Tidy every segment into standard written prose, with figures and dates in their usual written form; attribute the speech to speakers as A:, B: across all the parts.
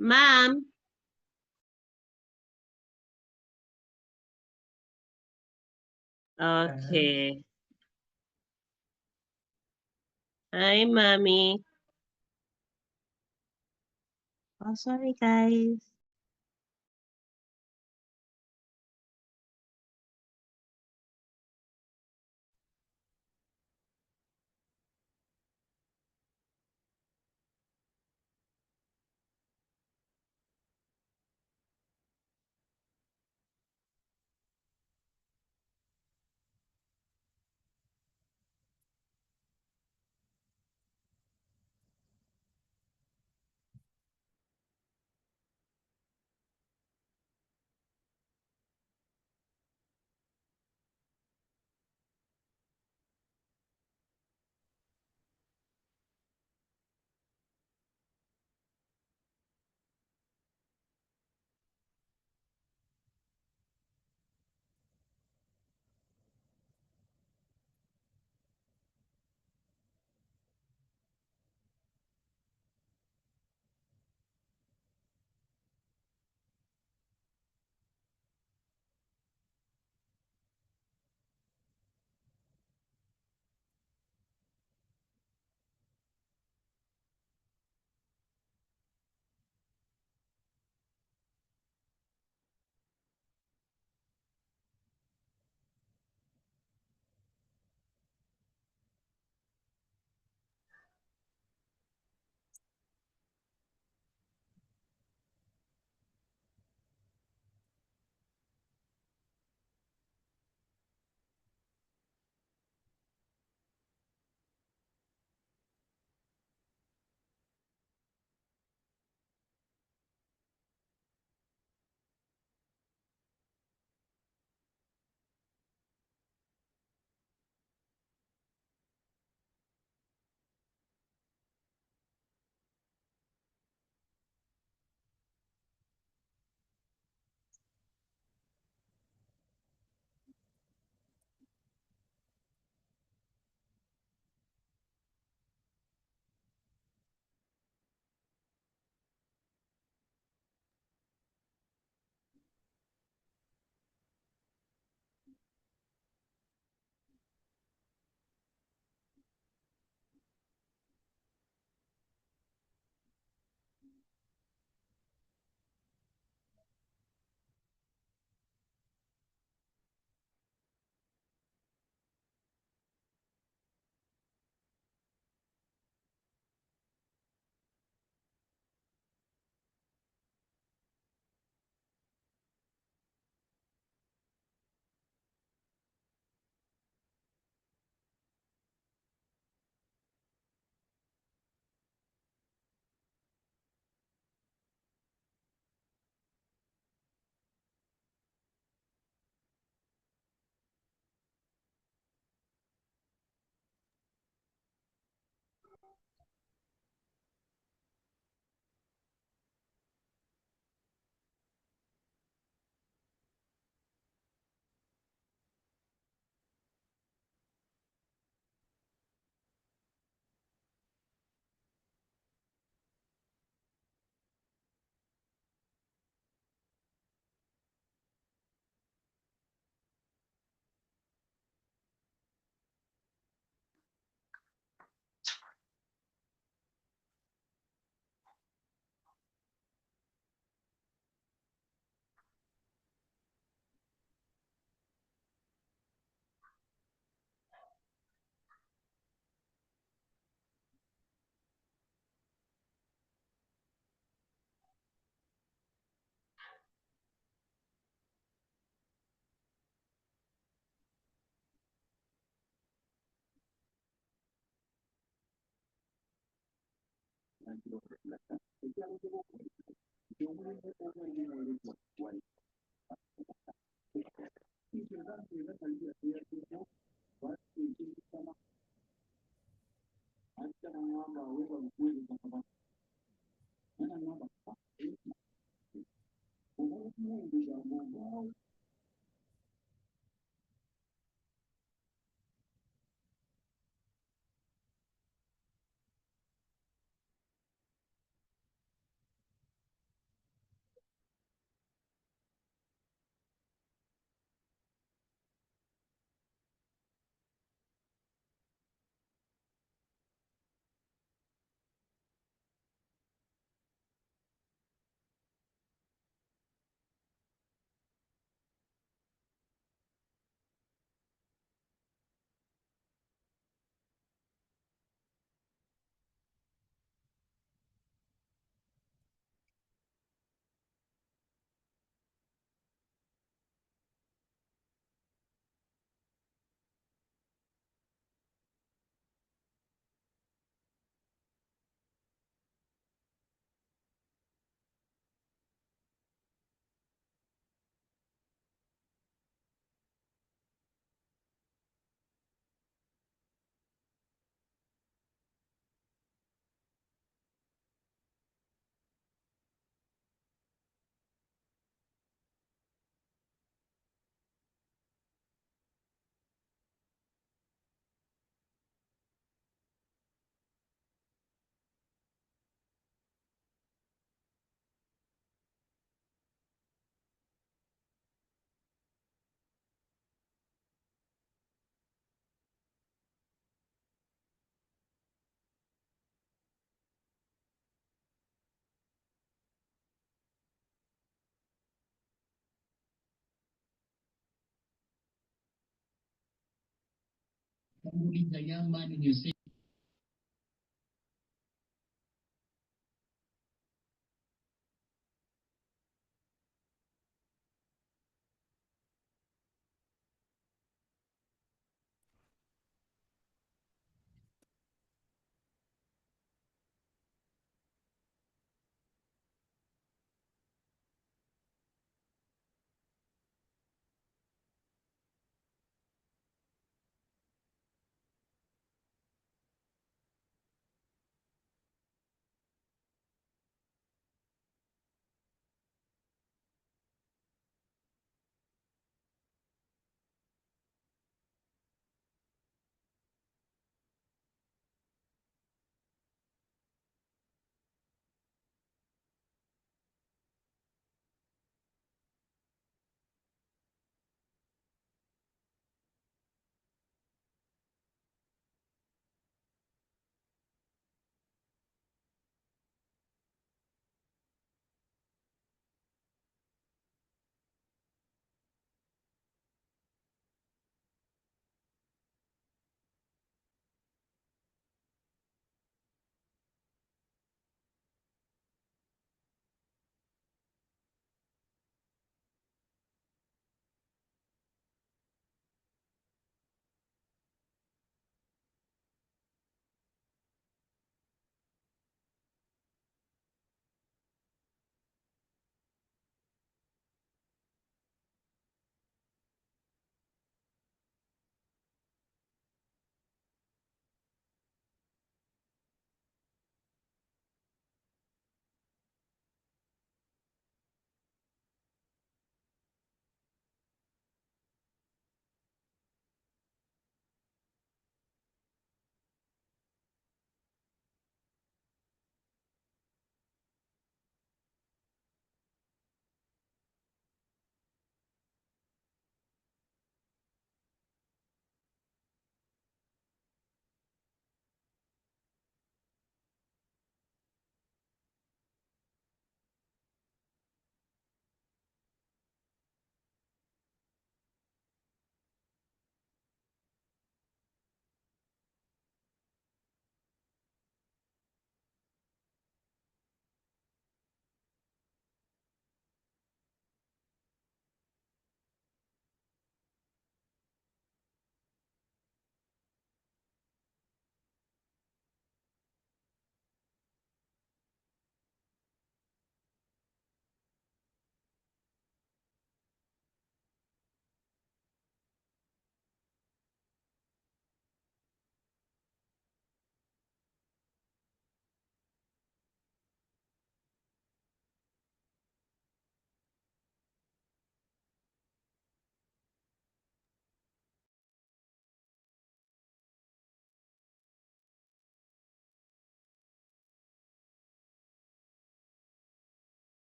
A: Ma'am. Okay. Hi, mommy. Oh, sorry, guys.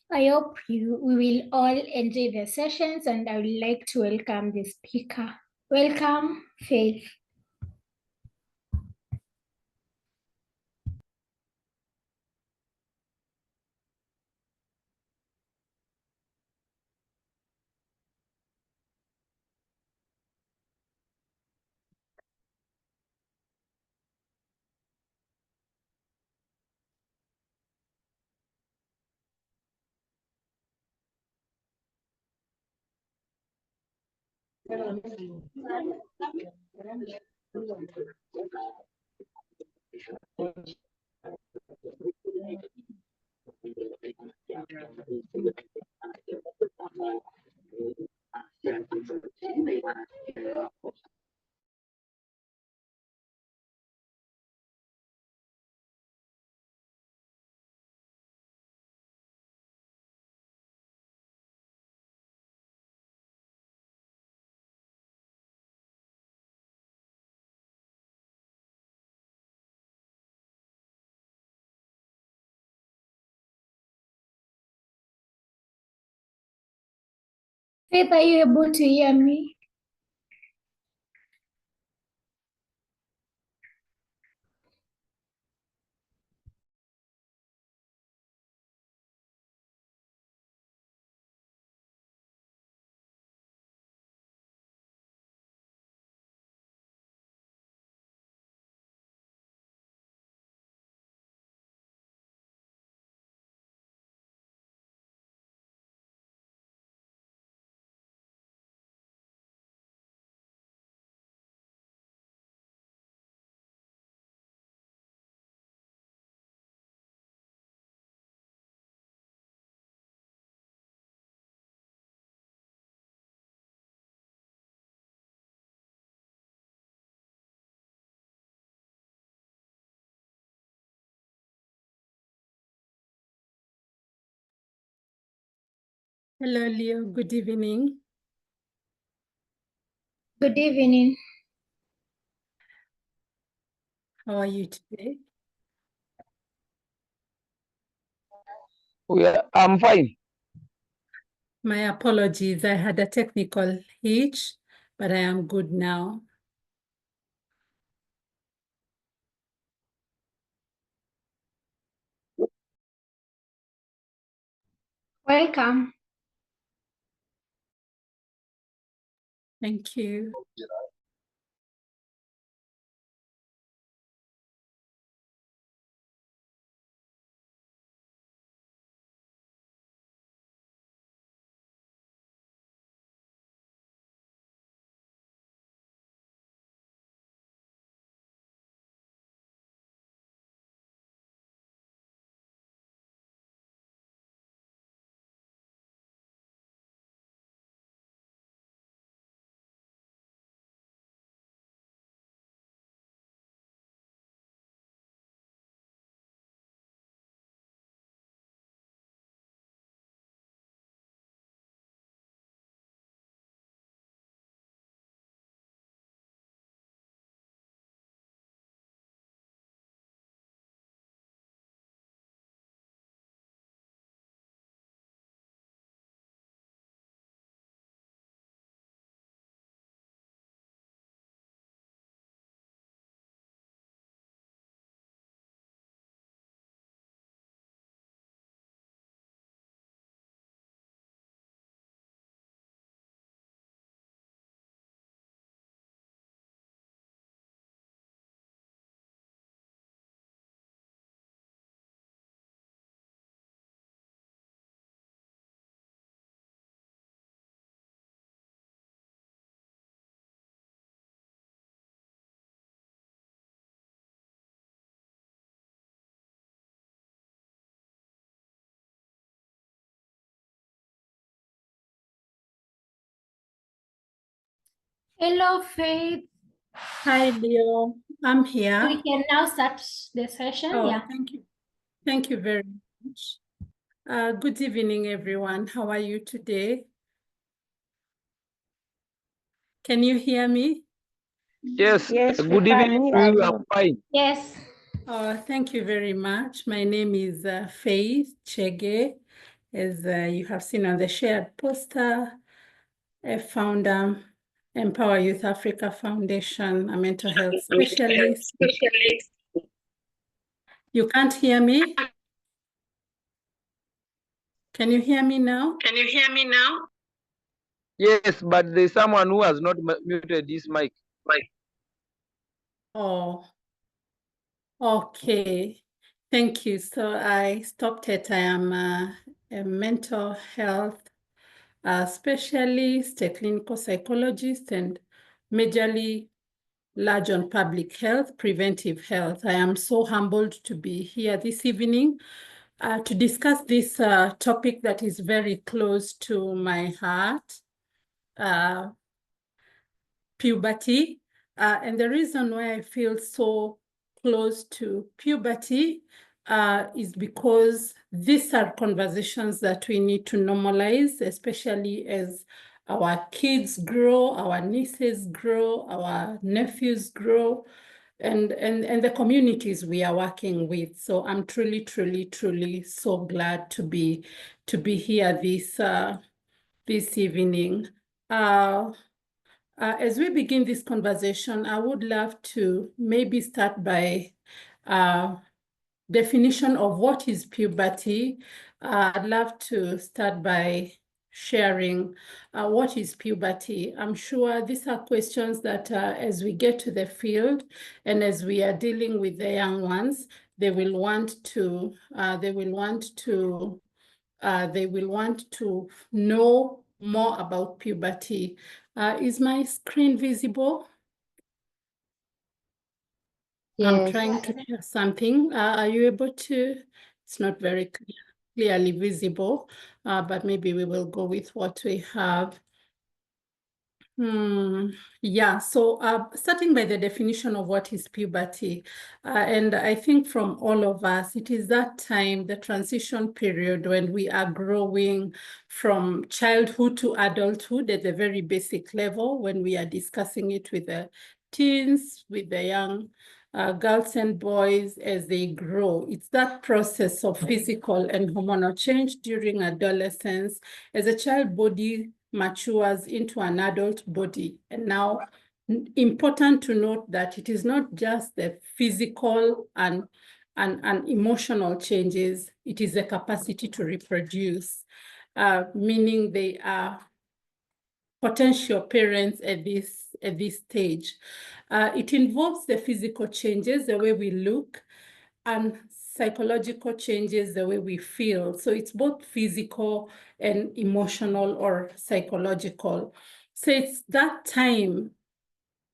B: I hope we will all enjoy the sessions, and I would like to welcome the speaker. Welcome, Faith. Faith, are you able to hear me?
C: Hello, Leo. Good evening.
B: Good evening.
C: How are you today?
D: I'm fine.
C: My apologies. I had a technical hitch, but I am good now.
B: Welcome.
C: Thank you.
B: Hello, Faith.
C: Hi, Leo. I'm here.
B: We can now start the session.
C: Oh,
B: Yeah.
C: thank you. Thank you very much. Good evening, everyone. How are you today? Can you hear me?
D: Yes.
A: Yes, we
D: Good
A: can
D: evening
A: hear
D: to you.
A: you.
D: I'm fine.
B: Yes.
C: Oh, thank you very much. My name is Faith Chege, as you have seen on the shared poster, a founder, Empower Youth Africa Foundation, a mental health specialist. You can't hear me? Can you hear me now?
D: Yes, but there's someone who has not muted his mic.
C: Oh, okay. Thank you. So I stopped it. I am a mental health specialist, a clinical psychologist, and majorly large on public health, preventive health. I am so humbled to be here this evening to discuss this topic that is very close to my heart, puberty. And the reason why I feel so close to puberty is because these are conversations that we need to normalize, especially as our kids grow, our nieces grow, our nephews grow, and the communities we are working with. So I'm truly, truly, truly so glad to be here this evening. As we begin this conversation, I would love to maybe start by definition of what is puberty. I'd love to start by sharing what is puberty. I'm sure these are questions that as we get to the field and as we are dealing with the young ones, they will want to know more about puberty. Is my screen visible?
B: Yes.
C: I'm trying to share something. Are you able to? It's not very clearly visible, but maybe we will go with what we have. Yeah, so starting by the definition of what is puberty, and I think from all of us, it is that time, the transition period when we are growing from childhood to adulthood at the very basic level, when we are discussing it with the teens, with the young girls and boys as they grow. It's that process of physical and hormonal change during adolescence as a child body matures into an adult body. And now, important to note that it is not just the physical and emotional changes, it is the capacity to reproduce, meaning they are potential parents at this stage. It involves the physical changes, the way we look, and psychological changes, the way we feel. So it's both physical and emotional or psychological. So it's that time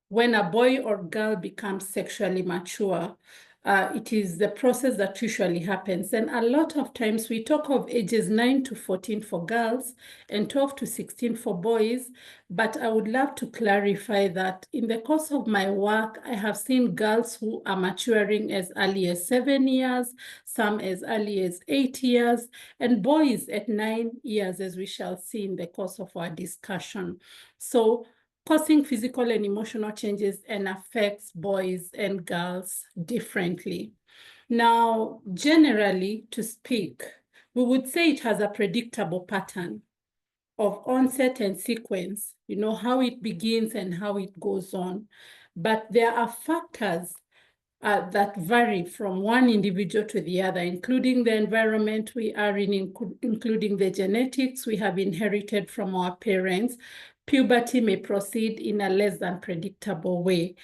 C: when a boy or girl becomes sexually mature. It is the process that usually happens. And a lot of times we talk of ages 9 to 14 for girls and 12 to 16 for boys. But I would love to clarify that in the course of my work, I have seen girls who are maturing as early as 7 years, some as early as 8 years, and boys at 9 years, as we shall see in the course of our discussion. So causing physical and emotional changes and affects boys and girls differently. Now, generally to speak, we would say it has a predictable pattern of onset and sequence, you know, how it begins and how it goes on. But there are factors that vary from one individual to the other, including the environment we are in, including the genetics we have inherited from our parents. Puberty may proceed in a less than predictable way.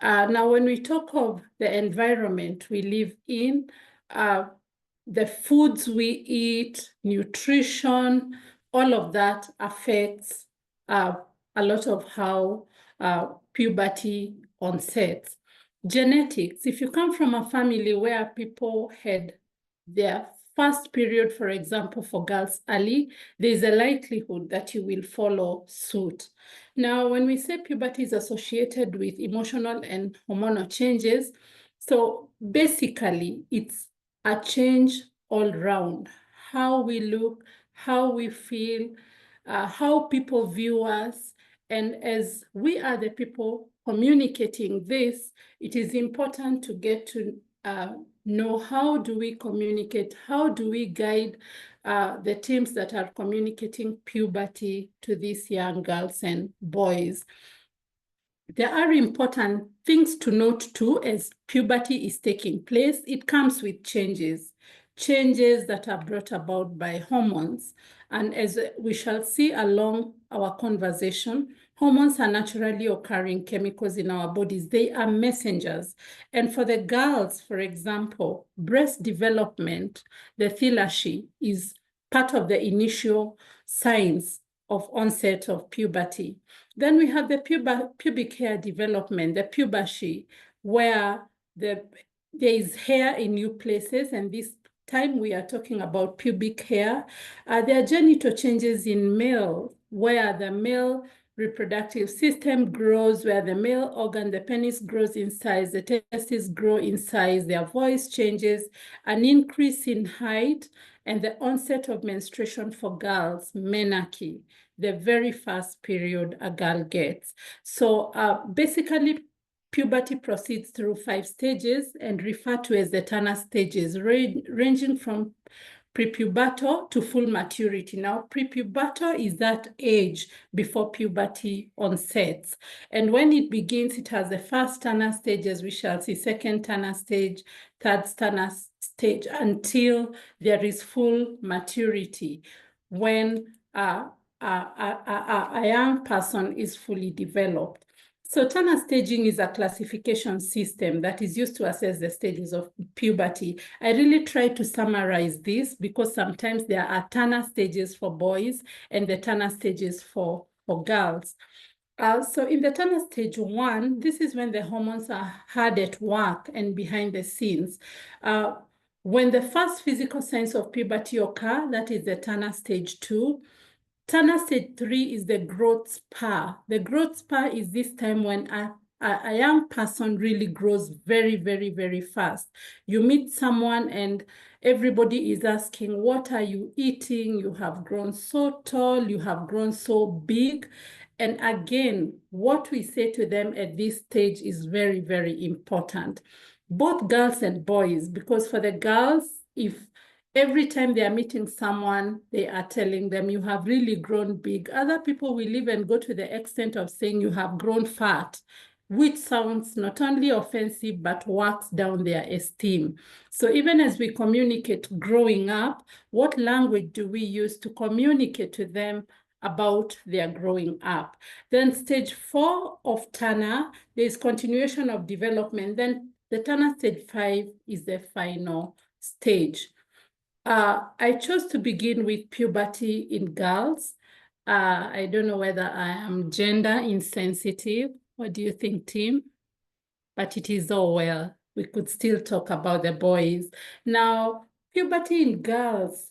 C: Now, when we talk of the environment we live in, the foods we eat, nutrition, all of that affects a lot of how puberty onsets. Genetics, if you come from a family where people had their first period, for example, for girls early, there's a likelihood that you will follow suit. Now, when we say puberty is associated with emotional and hormonal changes, so basically it's a change all round, how we look, how we feel, how people view us. And as we are the people communicating this, it is important to get to know how do we communicate, how do we guide the teams that are communicating puberty to these young girls and boys. There are important things to note too as puberty is taking place. It comes with changes that are brought about by hormones. And as we shall see along our conversation, hormones are naturally occurring chemicals in our bodies. They are messengers. And for the girls, for example, breast development, the thylacy, is part of the initial signs of onset of puberty. Then we have the pubic hair development, the puberty, where there is hair in new places, and this time we are talking about pubic hair. There are genital changes in male, where the male reproductive system grows, where the male organ, the penis, grows in size, the testes grow in size, their voice changes, an increase in height, and the onset of menstruation for girls, menarche, the very first period a girl gets. So basically, puberty proceeds through 5 stages and referred to as the Turner stages, ranging from prepubertal to full maturity. Now, prepubertal is that age before puberty onsets. And when it begins, it has the first Turner stage, as we shall see, second Turner stage, third Turner stage, until there is full maturity, when a young person is fully developed. So Turner staging is a classification system that is used to assess the stages of puberty. I really try to summarize this because sometimes there are Turner stages for boys and the Turner stages for girls. So in the Turner stage 1, this is when the hormones are hard at work and behind the scenes. When the first physical signs of puberty occur, that is the Turner stage 2. Turner stage 3 is the growth spur. The growth spur is this time when a young person really grows very, very, very fast. You meet someone and everybody is asking, what are you eating? You have grown so tall, you have grown so big. And again, what we say to them at this stage is very, very important. Both girls and boys, because for the girls, if every time they are meeting someone, they are telling them, you have really grown big. Other people will even go to the extent of saying you have grown fat, which sounds not only offensive, but works down their esteem. So even as we communicate growing up, what language do we use to communicate to them about their growing up? Then stage 4 of Turner, there is continuation of development. Then the Turner stage 5 is the final stage. I chose to begin with puberty in girls. I don't know whether I am gender insensitive. What do you think, Tim? But it is all well. We could still talk about the boys. Now, puberty in girls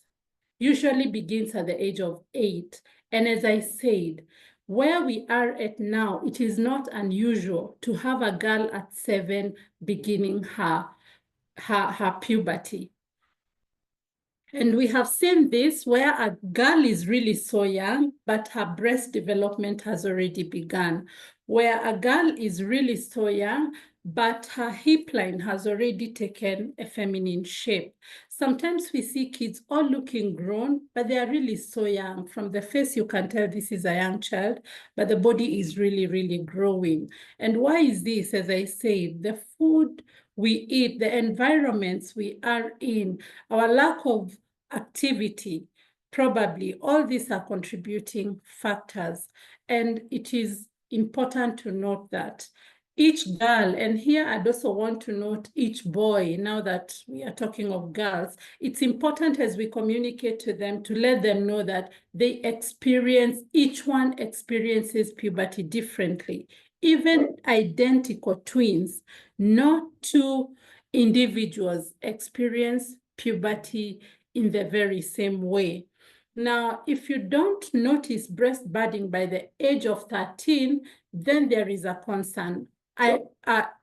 C: usually begins at the age of 8. And as I said, where we are at now, it is not unusual to have a girl at 7 beginning her puberty. And we have seen this where a girl is really so young, but her breast development has already begun. Where a girl is really so young, but her hip line has already taken a feminine shape. Sometimes we see kids all looking grown, but they are really so young. From the face, you can tell this is a young child, but the body is really, really growing. And why is this? As I said, the food we eat, the environments we are in, our lack of activity, probably all these are contributing factors. And it is important to note that each girl, and here I'd also want to note each boy, now that we are talking of girls, it's important as we communicate to them to let them know that each one experiences puberty differently. Even identical twins, not two individuals experience puberty in the very same way. Now, if you don't notice breast budding by the age of 13, then there is a concern.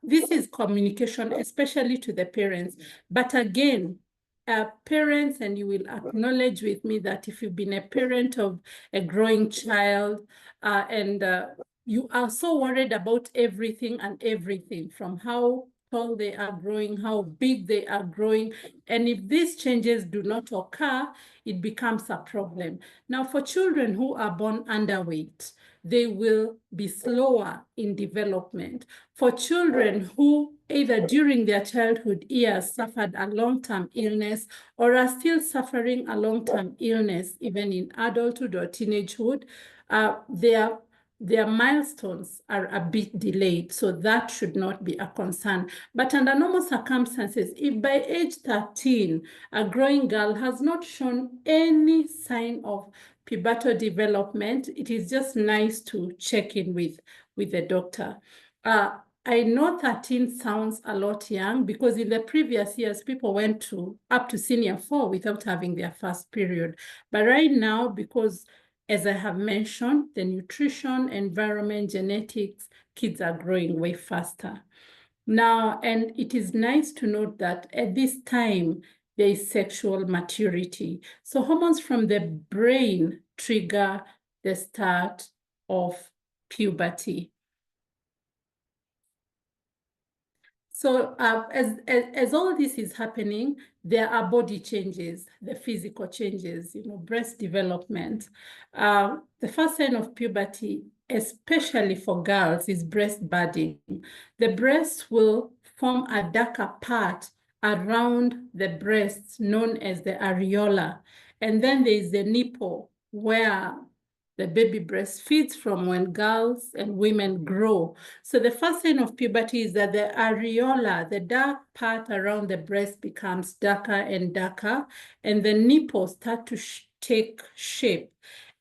C: This is communication, especially to the parents. But again, parents, and you will acknowledge with me that if you've been a parent of a growing child and you are so worried about everything from how tall they are growing, how big they are growing. And if these changes do not occur, it becomes a problem. Now, for children who are born underweight, they will be slower in development. For children who either during their childhood years suffered a long-term illness or are still suffering a long-term illness, even in adulthood or teenagehood, their milestones are a bit delayed, so that should not be a concern. But under normal circumstances, if by age 13, a growing girl has not shown any sign of pubertal development, it is just nice to check in with the doctor. I know 13 sounds a lot young because in the previous years, people went up to senior 4 without having their first period. But right now, because as I have mentioned, the nutrition, environment, genetics, kids are growing way faster. Now, and it is nice to note that at this time, there is sexual maturity. So hormones from the brain trigger the start of puberty. So as all this is happening, there are body changes, the physical changes, breast development. The first sign of puberty, especially for girls, is breast budding. The breast will form a darker part around the breast known as the areola. And then there is the nipple where the baby breastfeeds from when girls and women grow. So the first sign of puberty is that the areola, the dark part around the breast, becomes darker and darker, and the nipples start to take shape.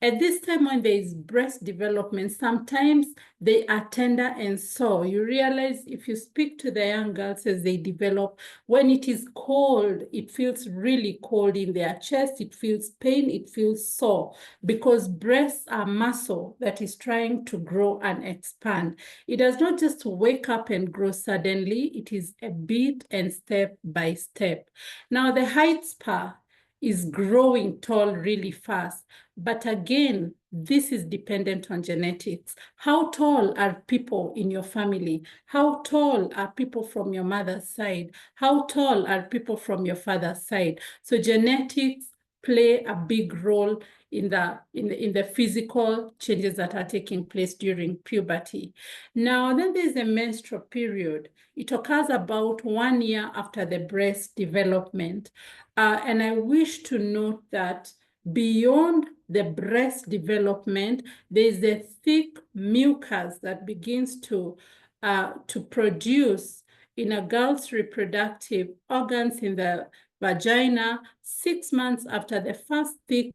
C: At this time when there is breast development, sometimes they are tender and sore. You realize if you speak to the young girls as they develop, when it is cold, it feels really cold in their chest, it feels pain, it feels sore, because breasts are muscle that is trying to grow and expand. It does not just wake up and grow suddenly, it is a bit and step by step. Now the height span is growing tall really fast. But again, this is dependent on genetics. How tall are people in your family? How tall are people from your mother's side? How tall are people from your father's side? So genetics play a big role in the physical changes that are taking place during puberty. Now, then there's the menstrual period. It occurs about 1 year after the breast development. And I wish to note that beyond the breast development, there's a thick mucus that begins to produce in a girl's reproductive organs in the vagina 6 months after the first thick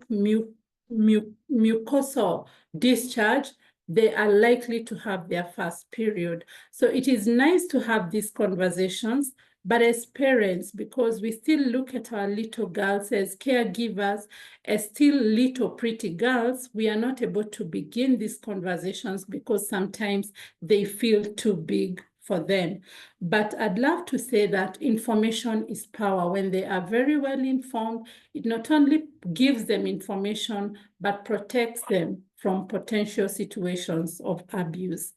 C: mucosal discharge. They are likely to have their first period. So it is nice to have these conversations, but as parents, because we still look at our little girls as caregivers, as still little pretty girls, we are not able to begin these conversations because sometimes they feel too big for them. But I'd love to say that information is power. When they are very well informed, it not only gives them information, but protects them from potential situations of abuse.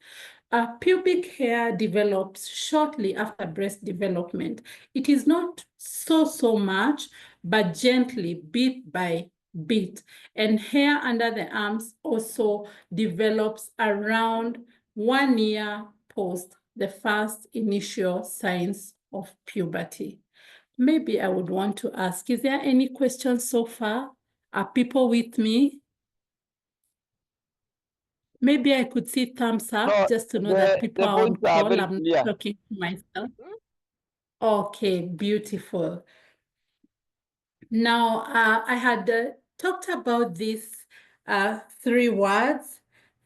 C: Pubic hair develops shortly after breast development. It is not so much, but gently, bit by bit. And hair under the arms also develops around 1 year post the first initial signs of puberty. Maybe I would want to ask, is there any questions so far? Are people with me? Maybe I could see thumbs up
D: No,
C: just to know that people
D: the
C: are on
D: points are
C: call.
D: very
C: I'm
D: clear.
C: not talking to myself. Okay, beautiful. Now, I had talked about these 3 words,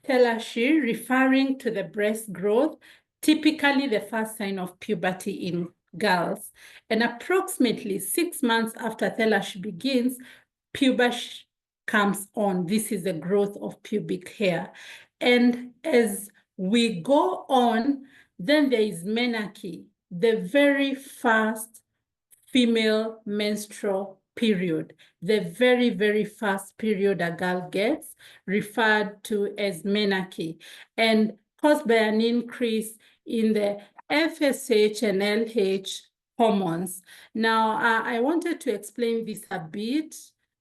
C: telashi, referring to the breast growth, typically the first sign of puberty in girls. And approximately 6 months after telashi begins, puberty comes on. This is the growth of pubic hair. And as we go on, then there is menarche, the very first female menstrual period, the very first period a girl gets, referred to as menarche, and caused by an increase in the FSH and LH hormones. Now, I wanted to explain this a bit,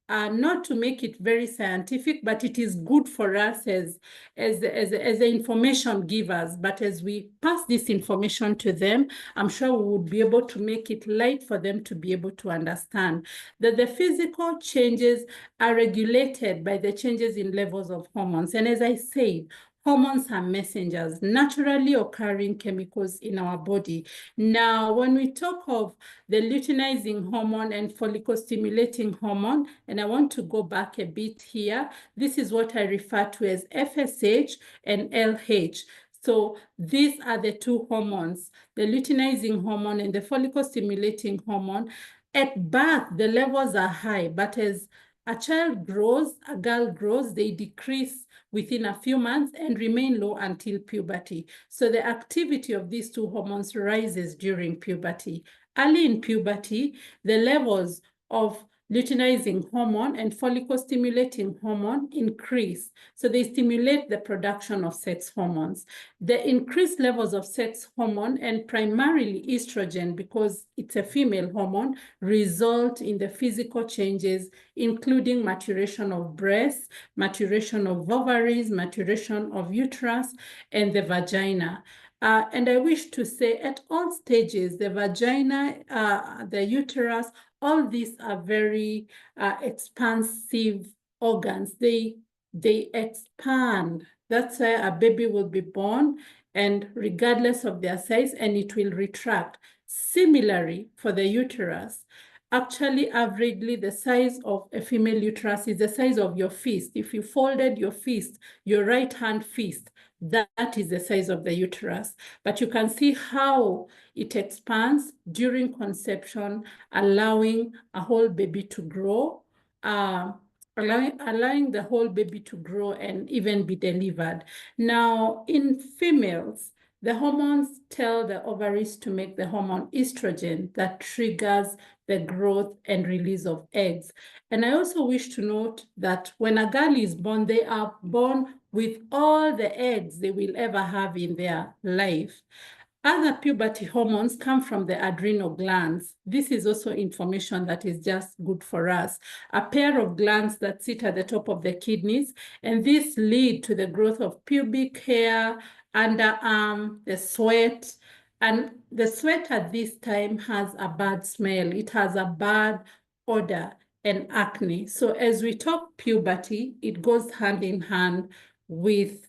C: not to make it very scientific, but it is good for us as the information givers. But as we pass this information to them, I'm sure we would be able to make it light for them to be able to understand that the physical changes are regulated by the changes in levels of hormones. And as I said, hormones are messengers, naturally occurring chemicals in our body. Now, when we talk of the luteinizing hormone and follicle-stimulating hormone, and I want to go back a bit here, this is what I refer to as FSH and LH. So these are the two hormones, the luteinizing hormone and the follicle-stimulating hormone. At birth, the levels are high, but as a child grows, a girl grows, they decrease within a few months and remain low until puberty. So the activity of these two hormones rises during puberty. Early in puberty, the levels of luteinizing hormone and follicle-stimulating hormone increase. So they stimulate the production of sex hormones. The increased levels of sex hormone and primarily estrogen, because it's a female hormone, result in the physical changes, including maturation of breasts, maturation of ovaries, maturation of uterus, and the vagina. And I wish to say at all stages, the vagina, the uterus, all these are very expansive organs. They expand. That's why a baby will be born, and regardless of their size, and it will retract. Similarly, for the uterus, actually, averagely, the size of a female uterus is the size of your fist. If you folded your fist, your right hand fist, that is the size of the uterus. But you can see how it expands during conception, allowing a whole baby to grow, allowing the whole baby to grow and even be delivered. Now, in females, the hormones tell the ovaries to make the hormone estrogen that triggers the growth and release of eggs. And I also wish to note that when a girl is born, they are born with all the eggs they will ever have in their life. Other puberty hormones come from the adrenal glands. This is also information that is just good for us. A pair of glands that sit at the top of the kidneys, and this lead to the growth of pubic hair, underarm, the sweat. And the sweat at this time has a bad smell. It has a bad odor and acne. So as we talk puberty, it goes hand in hand with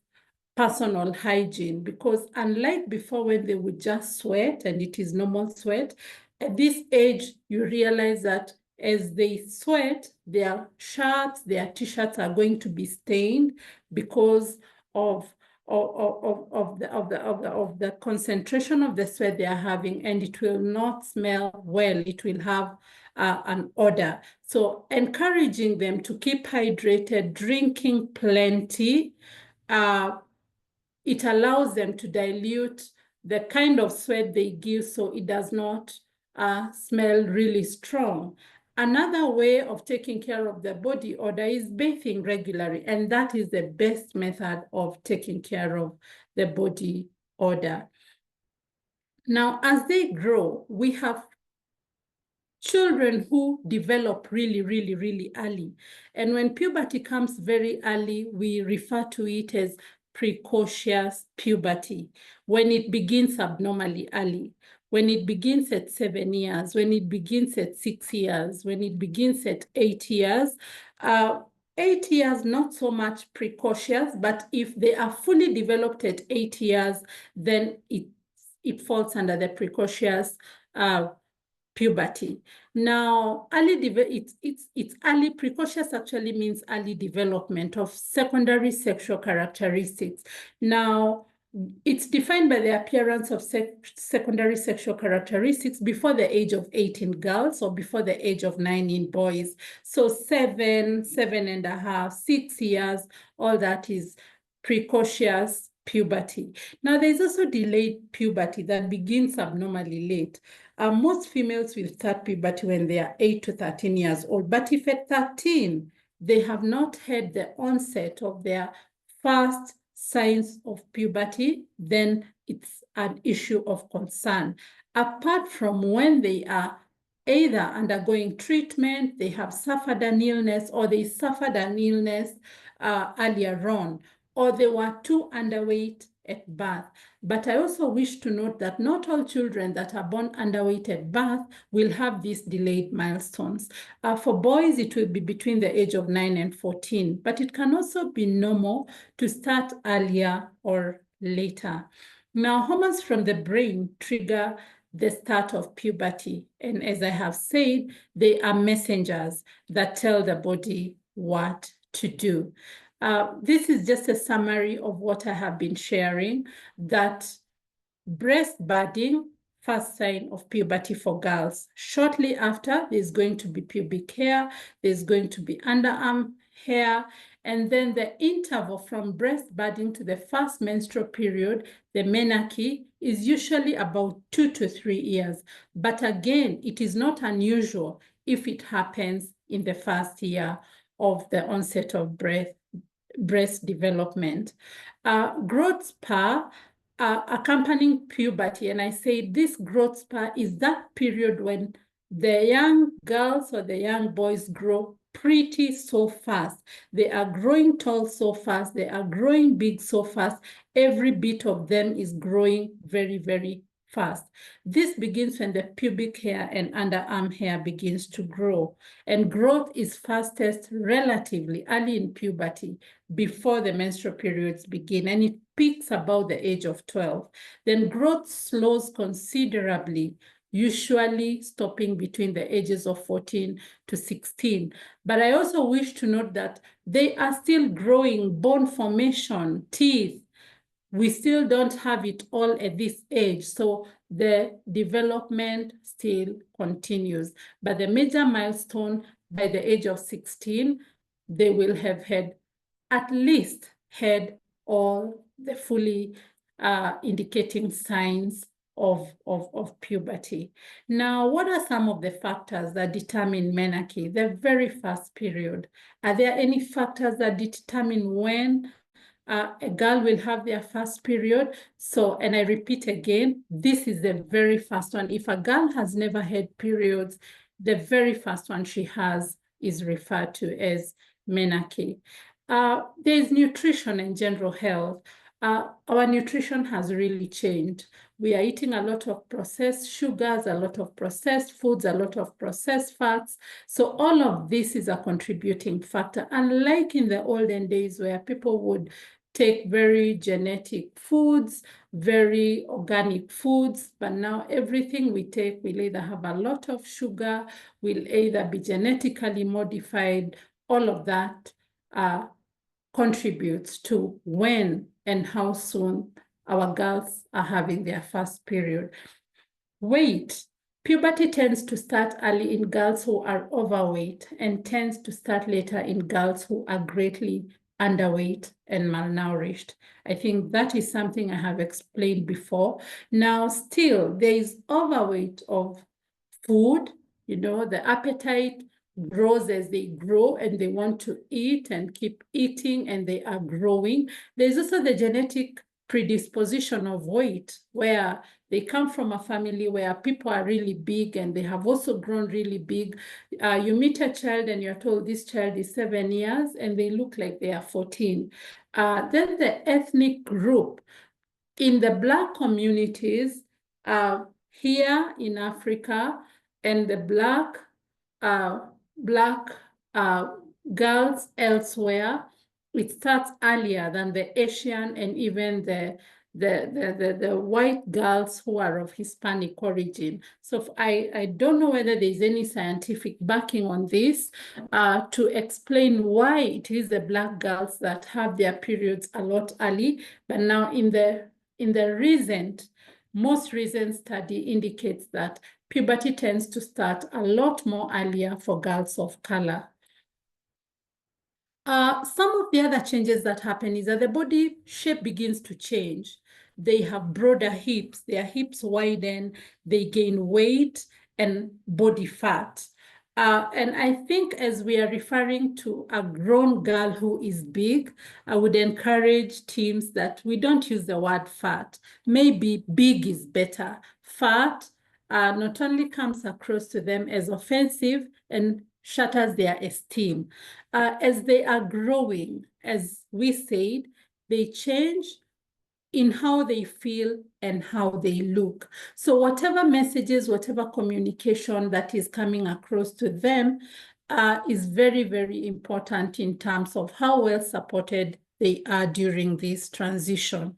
C: personal hygiene, because unlike before when they would just sweat and it is normal sweat, at this age, you realize that as they sweat, their shirts, their t-shirts are going to be stained because of the concentration of the sweat they are having, and it will not smell well. It will have an odor. So encouraging them to keep hydrated, drinking plenty, it allows them to dilute the kind of sweat they give so it does not smell really strong. Another way of taking care of the body odor is bathing regularly, and that is the best method of taking care of the body odor. Now, as they grow, we have children who develop really, really, really early. And when puberty comes very early, we refer to it as precocious puberty, when it begins abnormally early, when it begins at 7 years, when it begins at 6 years, when it begins at 8 years. 8 years, not so much precocious, but if they are fully developed at 8 years, then it falls under the precocious puberty. Now, it's early. Precocious actually means early development of secondary sexual characteristics. Now, it's defined by the appearance of secondary sexual characteristics before the age of 8 in girls or before the age of 9 in boys. So 7, 7.5, 6 years, all that is precocious puberty. Now, there's also delayed puberty that begins abnormally late. Most females will start puberty when they are 8 to 13 years old. But if at 13, they have not had the onset of their first signs of puberty, then it's an issue of concern. Apart from when they are either undergoing treatment, they have suffered an illness, or they suffered an illness earlier on, or they were too underweight at birth. But I also wish to note that not all children that are born underweight at birth will have these delayed milestones. For boys, it will be between the age of 9 and 14, but it can also be normal to start earlier or later. Now, hormones from the brain trigger the start of puberty. And as I have said, they are messengers that tell the body what to do. This is just a summary of what I have been sharing, that breast budding, first sign of puberty for girls. Shortly after, there's going to be pubic hair, there's going to be underarm hair, and then the interval from breast budding to the first menstrual period, the menarche, is usually about 2 to 3 years. But again, it is not unusual if it happens in the first year of the onset of breast development. Growth spur accompanying puberty, and I say this growth spur is that period when the young girls or the young boys grow pretty so fast. They are growing tall so fast. They are growing big so fast. Every bit of them is growing very, very fast. This begins when the pubic hair and underarm hair begins to grow. And growth is fastest relatively early in puberty, before the menstrual periods begin, and it peaks about the age of 12. Then growth slows considerably, usually stopping between the ages of 14 to 16. But I also wish to note that they are still growing bone formation, teeth. We still don't have it all at this age, so the development still continues. But the major milestone, by the age of 16, they will have at least had all the fully indicating signs of puberty. Now, what are some of the factors that determine menarche, the very first period? Are there any factors that determine when a girl will have their first period? So, and I repeat again, this is the very first one. If a girl has never had periods, the very first one she has is referred to as menarche. There's nutrition and general health. Our nutrition has really changed. We are eating a lot of processed sugars, a lot of processed foods, a lot of processed fats. So all of this is a contributing factor. Unlike in the olden days where people would take very genetic foods, very organic foods, but now everything we take will either have a lot of sugar, will either be genetically modified. All of that contributes to when and how soon our girls are having their first period. Weight. Puberty tends to start early in girls who are overweight and tends to start later in girls who are greatly underweight and malnourished. I think that is something I have explained before. Now, still, there is overweight of food. You know, the appetite grows as they grow and they want to eat and keep eating and they are growing. There's also the genetic predisposition of weight, where they come from a family where people are really big and they have also grown really big. You meet a child and you're told this child is 7 years and they look like they are 14. Then the ethnic group. In the Black communities here in Africa, and the Black girls elsewhere, it starts earlier than the Asian and even the white girls who are of Hispanic origin. So I don't know whether there's any scientific backing on this to explain why it is the Black girls that have their periods a lot early. But now in the most recent study indicates that puberty tends to start a lot more earlier for girls of color. Some of the other changes that happen is that the body shape begins to change. They have broader hips, their hips widen, they gain weight and body fat. And I think as we are referring to a grown girl who is big, I would encourage teams that we don't use the word fat. Maybe big is better. Fat not only comes across to them as offensive and shatters their esteem. As they are growing, as we said, they change in how they feel and how they look. So whatever messages, whatever communication that is coming across to them is very, very important in terms of how well supported they are during this transition.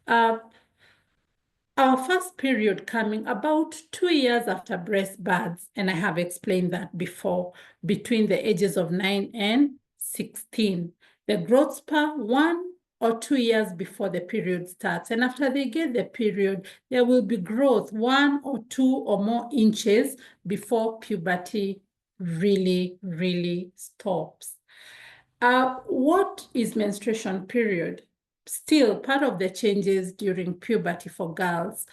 C: Our first period coming about 2 years after breast births, and I have explained that before, between the ages of 9 and 16. The growth spur 1 or 2 years before the period starts. And after they get the period, there will be growth 1 or 2 or more inches before puberty really, really stops. What is menstruation period? Still part of the changes during puberty for girls.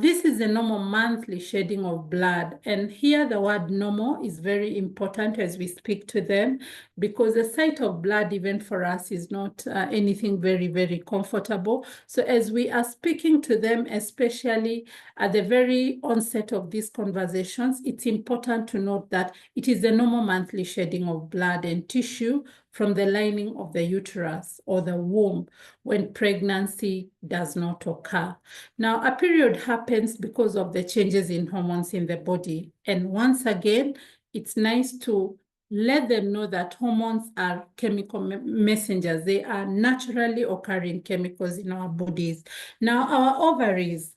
C: This is a normal monthly shedding of blood. And here the word normal is very important as we speak to them, because the sight of blood, even for us, is not anything very, very comfortable. So as we are speaking to them, especially at the very onset of these conversations, it's important to note that it is a normal monthly shedding of blood and tissue from the lining of the uterus or the womb when pregnancy does not occur. Now, a period happens because of the changes in hormones in the body. And once again, it's nice to let them know that hormones are chemical messengers. They are naturally occurring chemicals in our bodies. Now, our ovaries,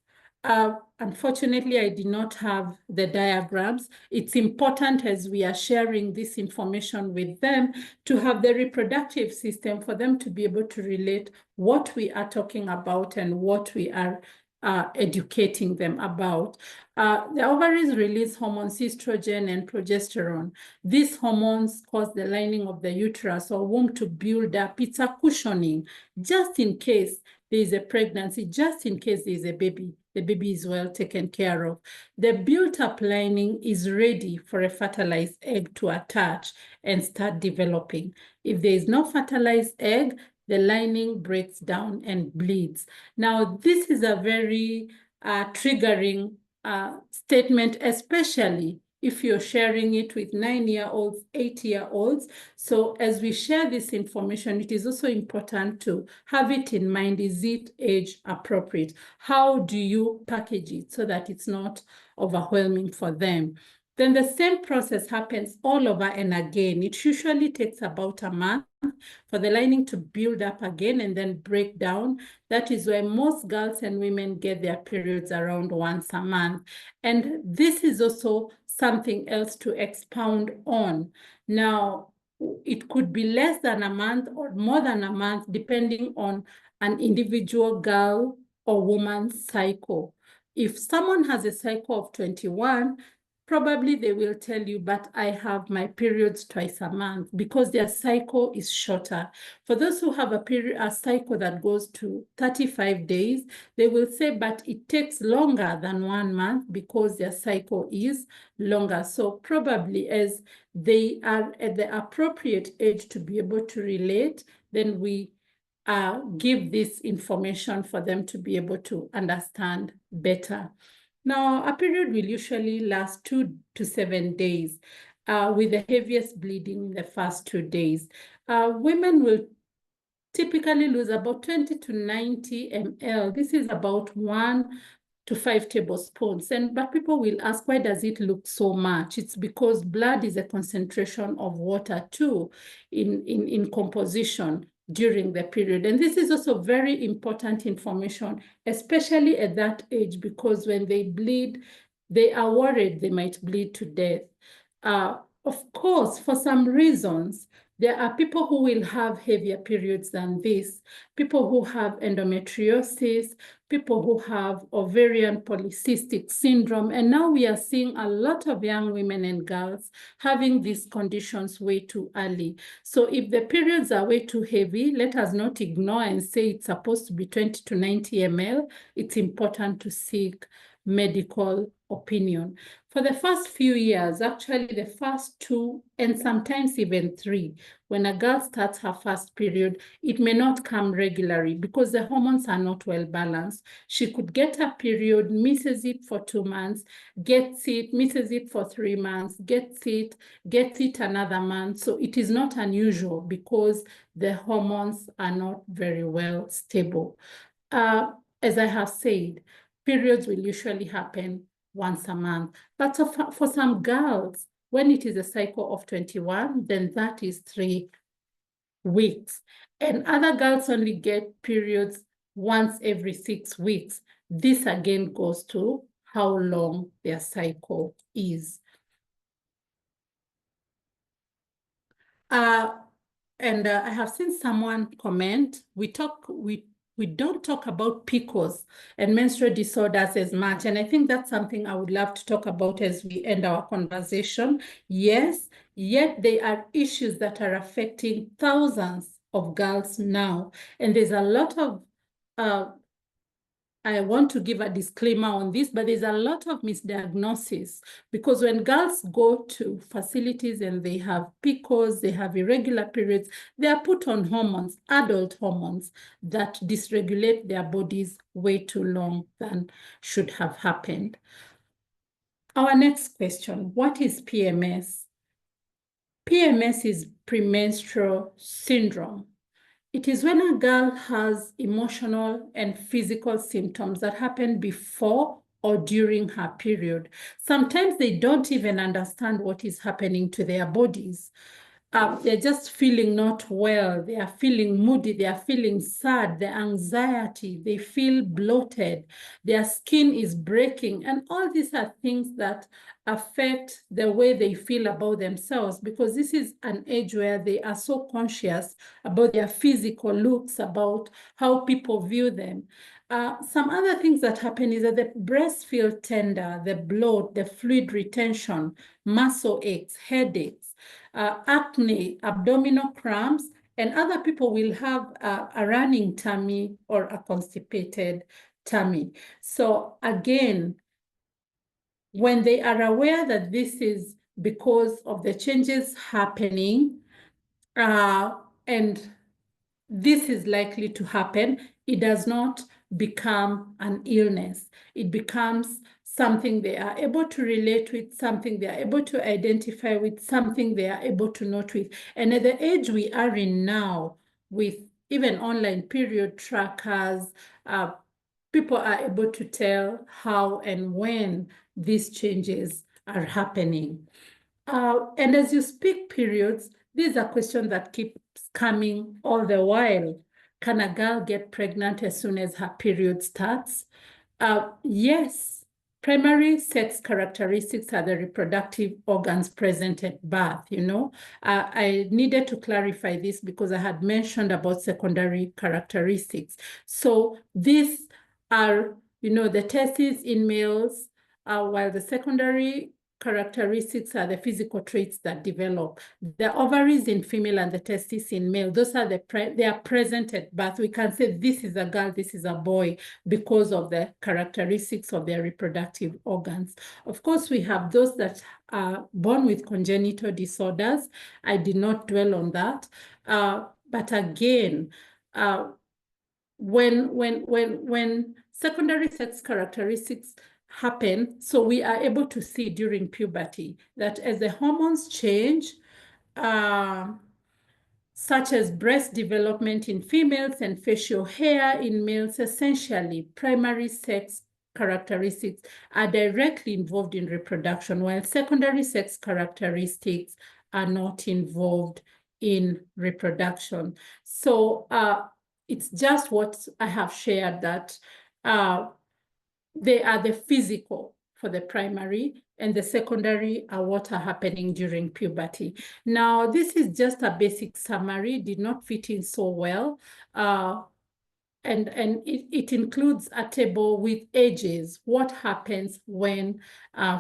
C: unfortunately, I did not have the diagrams. It's important as we are sharing this information with them to have the reproductive system for them to be able to relate what we are talking about and what we are educating them about. The ovaries release hormones estrogen and progesterone. These hormones cause the lining of the uterus or womb to build up. It's a cushioning, just in case there is a pregnancy, just in case there is a baby. The baby is well taken care of. The built-up lining is ready for a fertilized egg to attach and start developing. If there is no fertilized egg, the lining breaks down and bleeds. Now, this is a very triggering statement, especially if you're sharing it with 9-year-olds, 8-year-olds. So as we share this information, it is also important to have it in mind. Is it age appropriate? How do you package it so that it's not overwhelming for them? Then the same process happens all over and again. It usually takes about a month for the lining to build up again and then break down. That is why most girls and women get their periods around once a month. And this is also something else to expound on. Now, it could be less than a month or more than a month, depending on an individual girl or woman's cycle. If someone has a cycle of 21, probably they will tell you, but I have my periods twice a month, because their cycle is shorter. For those who have a cycle that goes to 35 days, they will say, but it takes longer than 1 month because their cycle is longer. So probably as they are at the appropriate age to be able to relate, then we give this information for them to be able to understand better. Now, a period will usually last 2 to 7 days with the heaviest bleeding in the first 2 days. Women will typically lose about 20 to 90 ml. This is about 1 to 5 tablespoons. But people will ask, why does it look so much? It's because blood is a concentration of water too in composition during the period. And this is also very important information, especially at that age, because when they bleed, they are worried they might bleed to death. Of course, for some reasons, there are people who will have heavier periods than this, people who have endometriosis, people who have ovarian polycystic syndrome. And now we are seeing a lot of young women and girls having these conditions way too early. So if the periods are way too heavy, let us not ignore and say it's supposed to be 20 to 90 ml. It's important to seek medical opinion. For the first few years, actually the first 2 and sometimes even 3, when a girl starts her first period, it may not come regularly because the hormones are not well balanced. She could get a period, misses it for 2 months, gets it, misses it for 3 months, gets it another month. So it is not unusual because the hormones are not very well stable. As I have said, periods will usually happen once a month. But for some girls, when it is a cycle of 21, then that is 3 weeks. And other girls only get periods once every 6 weeks. This again goes to how long their cycle is. And I have seen someone comment, we don't talk about PCOS and menstrual disorders as much. And I think that's something I would love to talk about as we end our conversation. Yes, yet they are issues that are affecting thousands of girls now. And there's a lot of I want to give a disclaimer on this, but there's a lot of misdiagnosis because when girls go to facilities and they have PCOS, they have irregular periods, they are put on hormones, adult hormones, that dysregulate their bodies way too long than should have happened. Our next question, what is PMS? PMS is premenstrual syndrome. It is when a girl has emotional and physical symptoms that happen before or during her period. Sometimes they don't even understand what is happening to their bodies. They're just feeling not well. They are feeling moody. They are feeling sad, the anxiety. They feel bloated. Their skin is breaking. And all these are things that affect the way they feel about themselves because this is an age where they are so conscious about their physical looks, about how people view them. Some other things that happen is that the breasts feel tender, the bloat, the fluid retention, muscle aches, headaches, acne, abdominal cramps, and other people will have a running tummy or a constipated tummy. So again, when they are aware that this is because of the changes happening, and this is likely to happen, it does not become an illness. It becomes something they are able to relate with, something they are able to identify with, something they are able to note with. And at the age we are in now, with even online period trackers, people are able to tell how and when these changes are happening. And as you speak periods, these are questions that keep coming all the while. Can a girl get pregnant as soon as her period starts? Yes, primary sex characteristics are the reproductive organs present at birth, you know. I needed to clarify this because I had mentioned about secondary characteristics. So these are, you know, the testes in males, while the secondary characteristics are the physical traits that develop. The ovaries in female and the testes in male, those are they are present at birth. We can say this is a girl, this is a boy because of the characteristics of their reproductive organs. Of course, we have those that are born with congenital disorders. I did not dwell on that. But again, when secondary sex characteristics happen, so we are able to see during puberty that as the hormones change, such as breast development in females and facial hair in males, essentially primary sex characteristics are directly involved in reproduction, while secondary sex characteristics are not involved in reproduction. So it's just what I have shared, that they are the physical for the primary, and the secondary are what are happening during puberty. Now, this is just a basic summary, did not fit in so well. And it includes a table with ages, what happens when,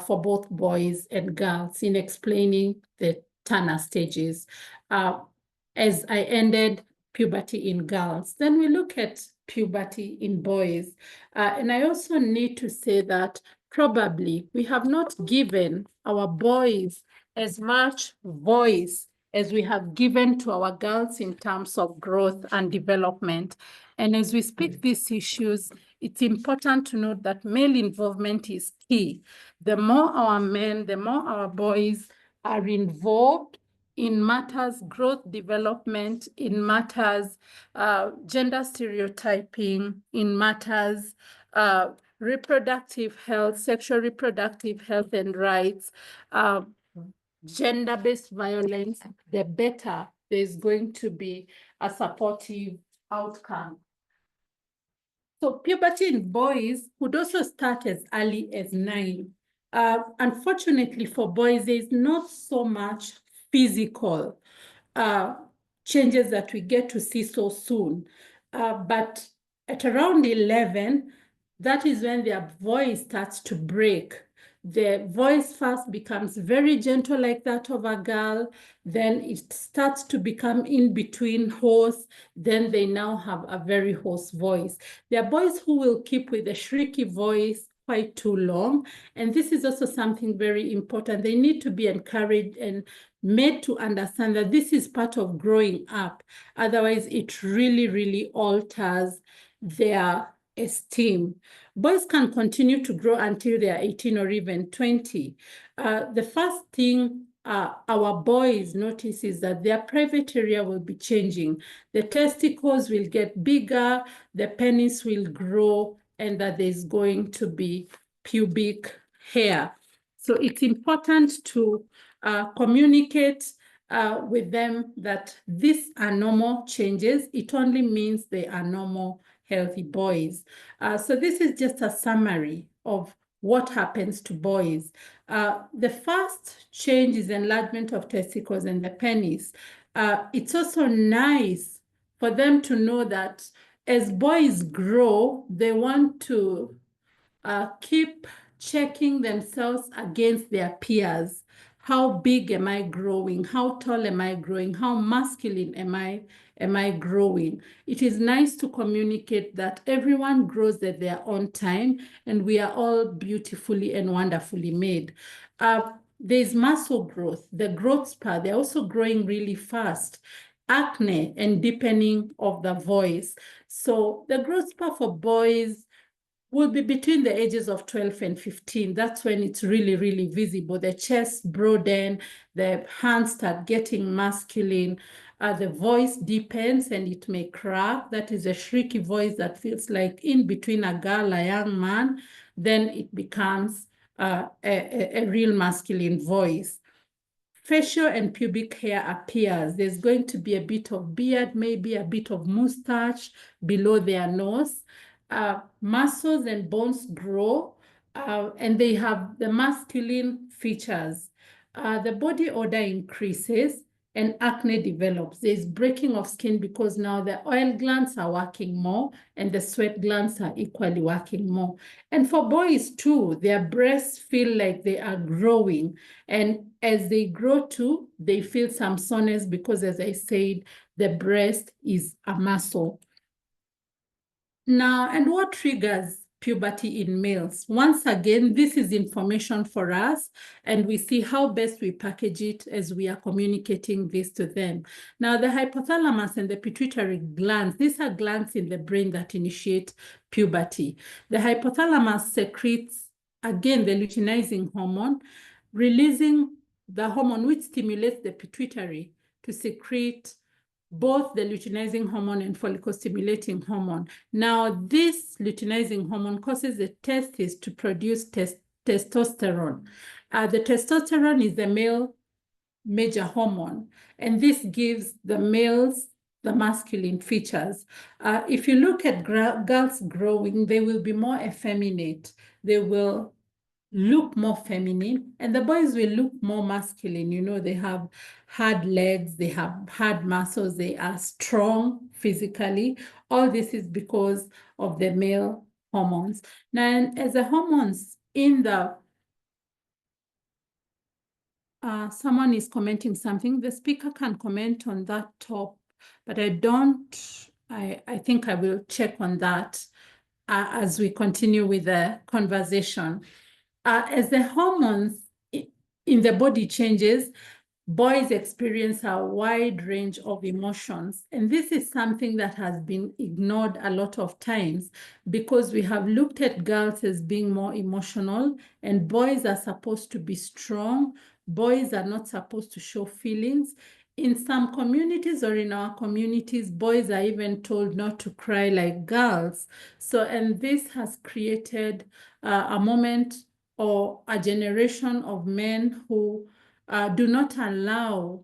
C: for both boys and girls, in explaining the Turner stages. As I ended puberty in girls. Then we look at puberty in boys. And I also need to say that probably we have not given our boys as much voice as we have given to our girls in terms of growth and development. And as we speak these issues, it's important to note that male involvement is key. The more our men, the more our boys are involved in matters growth development, in matters gender stereotyping, in matters reproductive health, sexual reproductive health and rights, gender-based violence, the better there's going to be a supportive outcome. So puberty in boys could also start as early as 9. Unfortunately for boys, there's not so much physical changes that we get to see so soon. But at around 11, that is when their voice starts to break. The voice first becomes very gentle like that of a girl, then it starts to become in between hoarse, then they now have a very hoarse voice. There are boys who will keep with a shrieky voice quite too long, and this is also something very important. They need to be encouraged and made to understand that this is part of growing up. Otherwise, it really, really alters their esteem. Boys can continue to grow until they are 18 or even 20. The first thing our boys notice is that their private area will be changing. The testicles will get bigger, the penis will grow, and that there's going to be pubic hair. So it's important to communicate with them that these are normal changes. It only means they are normal, healthy boys. So this is just a summary of what happens to boys. The first change is enlargement of testicles and the penis. It's also nice for them to know that as boys grow, they want to keep checking themselves against their peers. How big am I growing? How tall am I growing? How masculine am I growing? It is nice to communicate that everyone grows at their own time and we are all beautifully and wonderfully made. There's muscle growth, the growth spur, they're also growing really fast. Acne and deepening of the voice. So the growth spur for boys will be between the ages of 12 and 15. That's when it's really, really visible. The chest broaden, the hands start getting masculine, the voice deepens and it may crack. That is a shrieky voice that feels like in between a girl, a young man. Then it becomes a real masculine voice. Facial and pubic hair appears. There's going to be a bit of beard, maybe a bit of mustache below their nose. Muscles and bones grow, and they have the masculine features. The body odor increases and acne develops. There's breaking of skin because now the oil glands are working more and the sweat glands are equally working more. And for boys too, their breasts feel like they are growing. And as they grow too, they feel some soreness because, as I said, the breast is a muscle. Now, and what triggers puberty in males? Once again, this is information for us, and we see how best we package it as we are communicating this to them. Now, the hypothalamus and the pituitary glands, these are glands in the brain that initiate puberty. The hypothalamus secretes, again, the luteinizing hormone, releasing the hormone which stimulates the pituitary to secrete both the luteinizing hormone and follicle-stimulating hormone. Now, this luteinizing hormone causes the testes to produce testosterone. The testosterone is the male major hormone, and this gives the males the masculine features. If you look at girls growing, they will be more effeminate. They will look more feminine, and the boys will look more masculine. You know, they have hard legs, they have hard muscles, they are strong physically. All this is because of the male hormones. Now, as the hormones in the someone is commenting something, the speaker can comment on that top but I think I will check on that as we continue with the conversation. As the hormones in the body changes, boys experience a wide range of emotions. And this is something that has been ignored a lot of times because we have looked at girls as being more emotional, and boys are supposed to be strong. Boys are not supposed to show feelings. In some communities or in our communities, boys are even told not to cry like girls. So, and this has created a moment or a generation of men who do not allow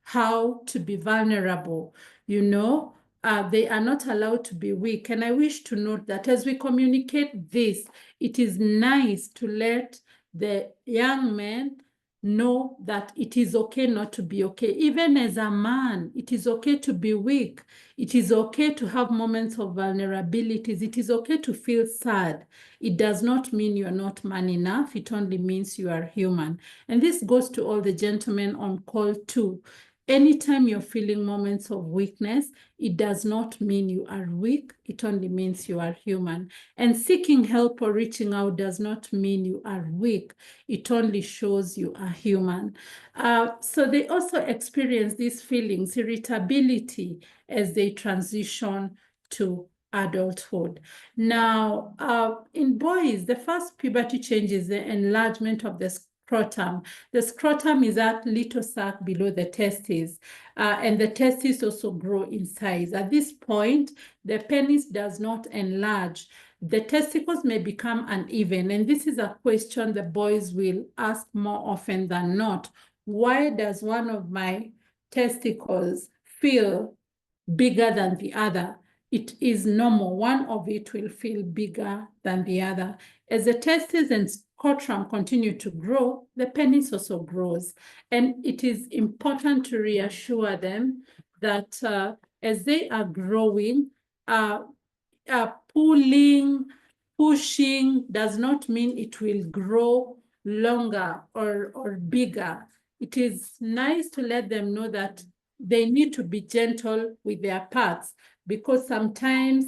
C: how to be vulnerable. They are not allowed to be weak. And I wish to note that as we communicate this, it is nice to let the young men know that it is okay not to be okay. Even as a man, it is okay to be weak. It is okay to have moments of vulnerabilities. It is okay to feel sad. It does not mean you're not man enough. It only means you are human. And this goes to all the gentlemen on call too. Anytime you're feeling moments of weakness, it does not mean you are weak. It only means you are human. And seeking help or reaching out does not mean you are weak. It only shows you are human. So they also experience these feelings, irritability, as they transition to adulthood. Now, in boys, the first puberty change is the enlargement of the scrotum. The scrotum is that little sac below the testes, and the testes also grow in size. At this point, the penis does not enlarge. The testicles may become uneven, and this is a question the boys will ask more often than not. Why does one of my testicles feel bigger than the other? It is normal. One of it will feel bigger than the other. As the testes and scrotum continue to grow, the penis also grows. And it is important to reassure them that as they are growing, pulling, pushing does not mean it will grow longer or bigger. It is nice to let them know that they need to be gentle with their parts, because sometimes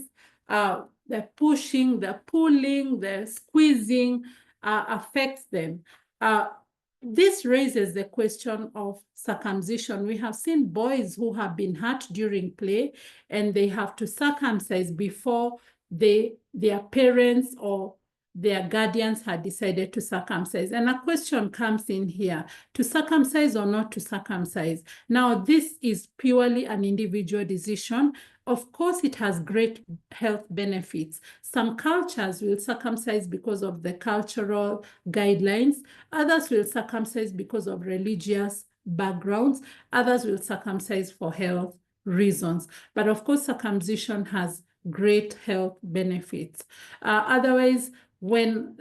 C: the pushing, the pulling, the squeezing affects them. This raises the question of circumcision. We have seen boys who have been hurt during play and they have to circumcise before their parents or their guardians had decided to circumcise. And a question comes in here, to circumcise or not to circumcise. Now, this is purely an individual decision. Of course, it has great health benefits. Some cultures will circumcise because of the cultural guidelines. Others will circumcise because of religious backgrounds. Others will circumcise for health reasons. But of course, circumcision has great health benefits. Otherwise, when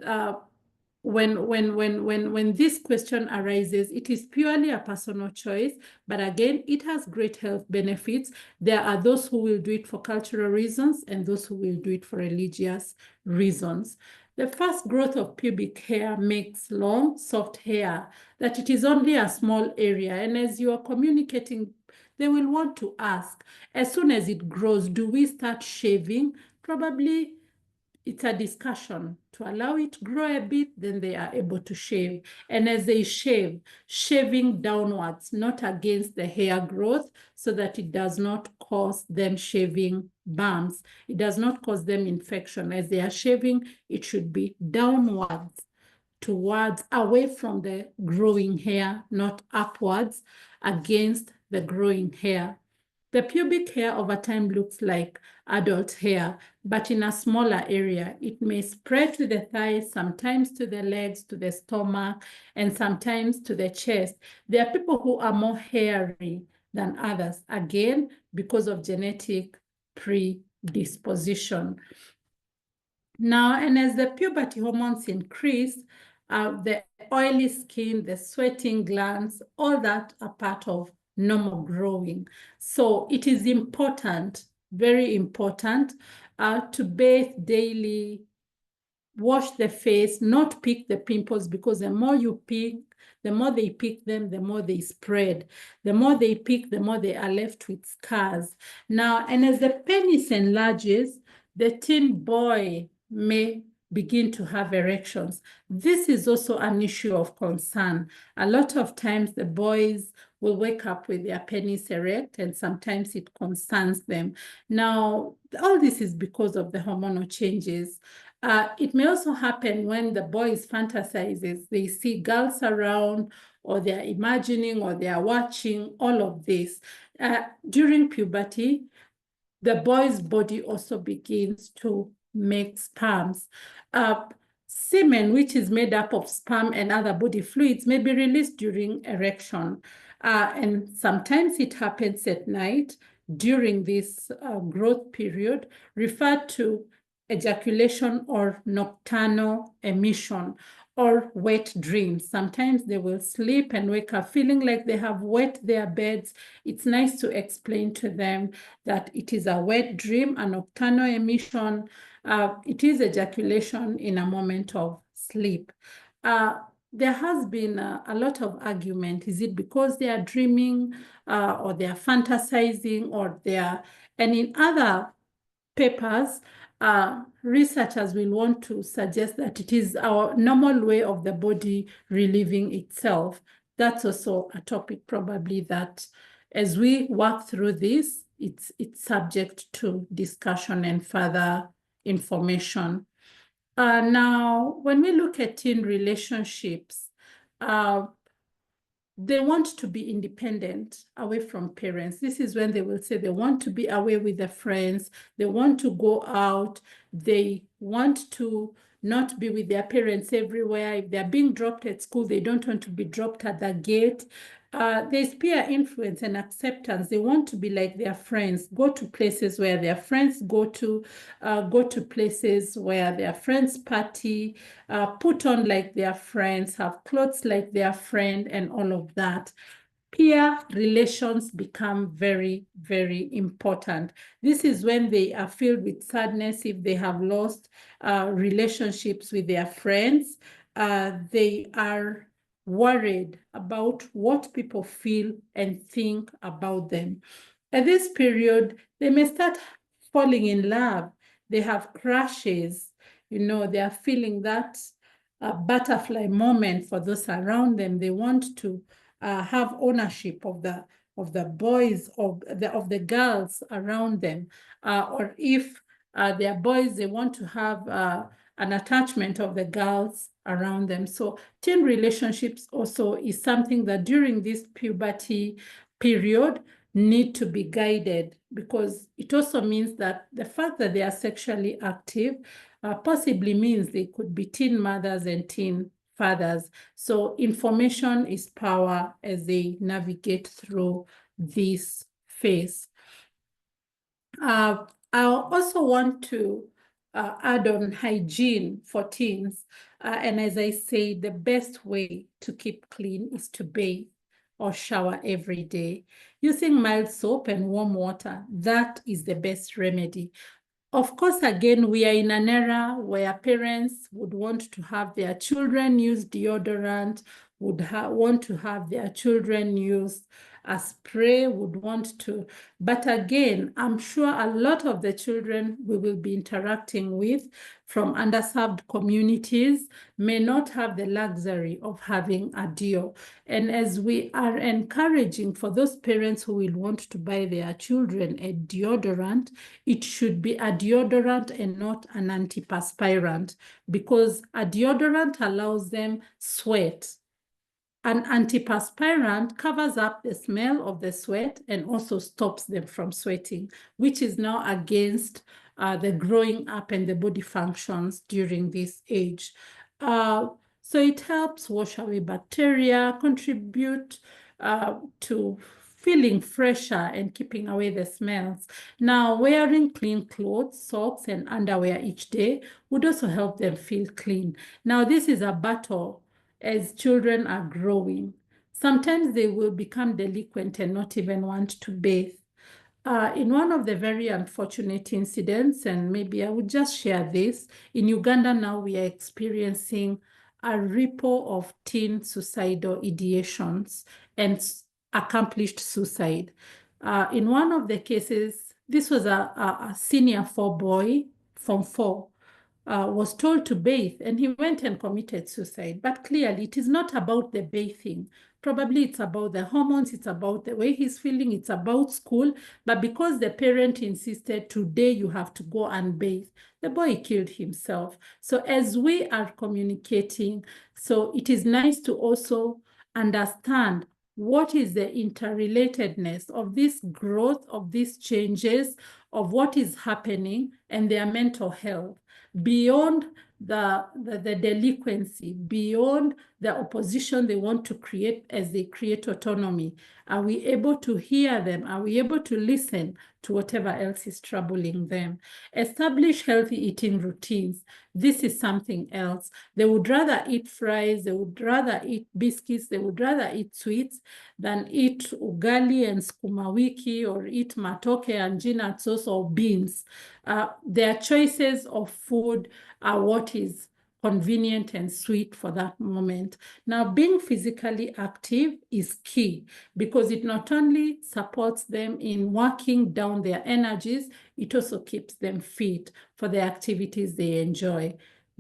C: this question arises, it is purely a personal choice, but again, it has great health benefits. There are those who will do it for cultural reasons and those who will do it for religious reasons. The first growth of pubic hair makes long, soft hair, that it is only a small area. And as you are communicating, they will want to ask, as soon as it grows, do we start shaving? Probably it's a discussion. To allow it to grow a bit, then they are able to shave. And as they shave, shaving downwards, not against the hair growth, so that it does not cause them shaving bumps. It does not cause them infection. As they are shaving, it should be downwards, towards, away from the growing hair, not upwards against the growing hair. The pubic hair over time looks like adult hair, but in a smaller area. It may spread to the thighs, sometimes to the legs, to the stomach, and sometimes to the chest. There are people who are more hairy than others, again, because of genetic predisposition. Now, and as the puberty hormones increase, the oily skin, the sweating glands, all that are part of normal growing. So it is important, very important, to bathe daily wash the face, not pick the pimples, because the more you pick, the more they pick them, the more they spread. The more they pick, the more they are left with scars. Now, and as the penis enlarges, the teen boy may begin to have erections. This is also an issue of concern. A lot of times the boys will wake up with their penis erect, and sometimes it concerns them. Now, all this is because of the hormonal changes. It may also happen when the boys fantasizes, they see girls around, or they're imagining, or they're watching all of this. During puberty, the boy's body also begins to make sperms. Semen, which is made up of sperm and other body fluids, may be released during erection. And sometimes it happens at night during this growth period, referred to ejaculation or nocturnal emission, or wet dreams. Sometimes they will sleep and wake up feeling like they have wet their beds. It's nice to explain to them that it is a wet dream, a nocturnal emission. It is ejaculation in a moment of sleep. There has been a lot of argument. Is it because they are dreaming, or they are fantasizing, or they are, and in other papers, researchers will want to suggest that it is our normal way of the body relieving itself. That's also a topic probably that, as we work through this, it's subject to discussion and further information. Now, when we look at teen relationships, they want to be independent, away from parents. This is when they will say they want to be away with their friends, they want to go out, they want to not be with their parents everywhere. If they're being dropped at school, they don't want to be dropped at the gate. There's peer influence and acceptance. They want to be like their friends, go to places where their friends go to places where their friends party, put on like their friends, have clothes like their friend, and all of that. Peer relations become very, very important. This is when they are filled with sadness if they have lost relationships with their friends. They are worried about what people feel and think about them. At this period, they may start falling in love. They have crushes, they are feeling that butterfly moment for those around them. They want to have ownership of the boys, of the girls around them, or if they are boys, they want to have an attachment of the girls around them. So teen relationships also is something that during this puberty period need to be guided, because it also means that the fact that they are sexually active possibly means they could be teen mothers and teen fathers. So information is power as they navigate through this phase. I also want to add on hygiene for teens. And as I say, the best way to keep clean is to bathe or shower every day. Using mild soap and warm water, that is the best remedy. Of course, again, we are in an era where parents would want to have their children use deodorant, would want to have their children use a spray, would want to. But again, I'm sure a lot of the children we will be interacting with from underserved communities may not have the luxury of having a deo. And as we are encouraging for those parents who will want to buy their children a deodorant, it should be a deodorant and not an antiperspirant, because a deodorant allows them sweat. An antiperspirant covers up the smell of the sweat and also stops them from sweating, which is now against the growing up and the body functions during this age. So it helps wash away bacteria, contribute to feeling fresher and keeping away the smells. Now, wearing clean clothes, socks, and underwear each day would also help them feel clean. Now, this is a battle as children are growing. Sometimes they will become delinquent and not even want to bathe. In one of the very unfortunate incidents, and maybe I would just share this, in Uganda now we are experiencing a ripple of teen suicidal ideations and accomplished suicide. In one of the cases, this was a senior 4 boy from 4, was told to bathe, and he went and committed suicide. But clearly, it is not about the bathing. Probably it's about the hormones, it's about the way he's feeling, it's about school. But because the parent insisted, today you have to go and bathe, the boy killed himself. So as we are communicating, so it is nice to also understand what is the interrelatedness of this growth, of these changes, of what is happening and their mental health, beyond the delinquency, beyond the opposition they want to create as they create autonomy. Are we able to hear them? Are we able to listen to whatever else is troubling them? Establish healthy eating routines. This is something else. They would rather eat fries, they would rather eat biscuits, they would rather eat sweets than eat ugali and sukuma wiki, or eat matoke and peanut sauce or beans. Their choices of food are what is convenient and sweet for that moment. Now, being physically active is key because it not only supports them in working down their energies, it also keeps them fit for the activities they enjoy.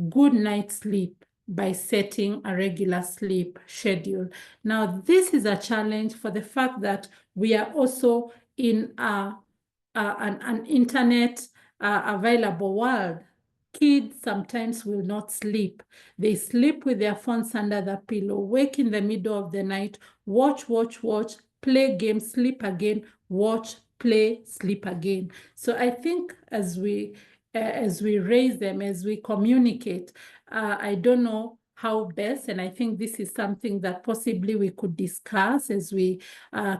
C: Good night's sleep by setting a regular sleep schedule. Now, this is a challenge for the fact that we are also in an internet available world. Kids sometimes will not sleep. They sleep with their phones under the pillow, wake in the middle of the night, watch, play games, sleep again, watch, play, sleep again. So I think as we raise them, as we communicate, I don't know how best, and I think this is something that possibly we could discuss as we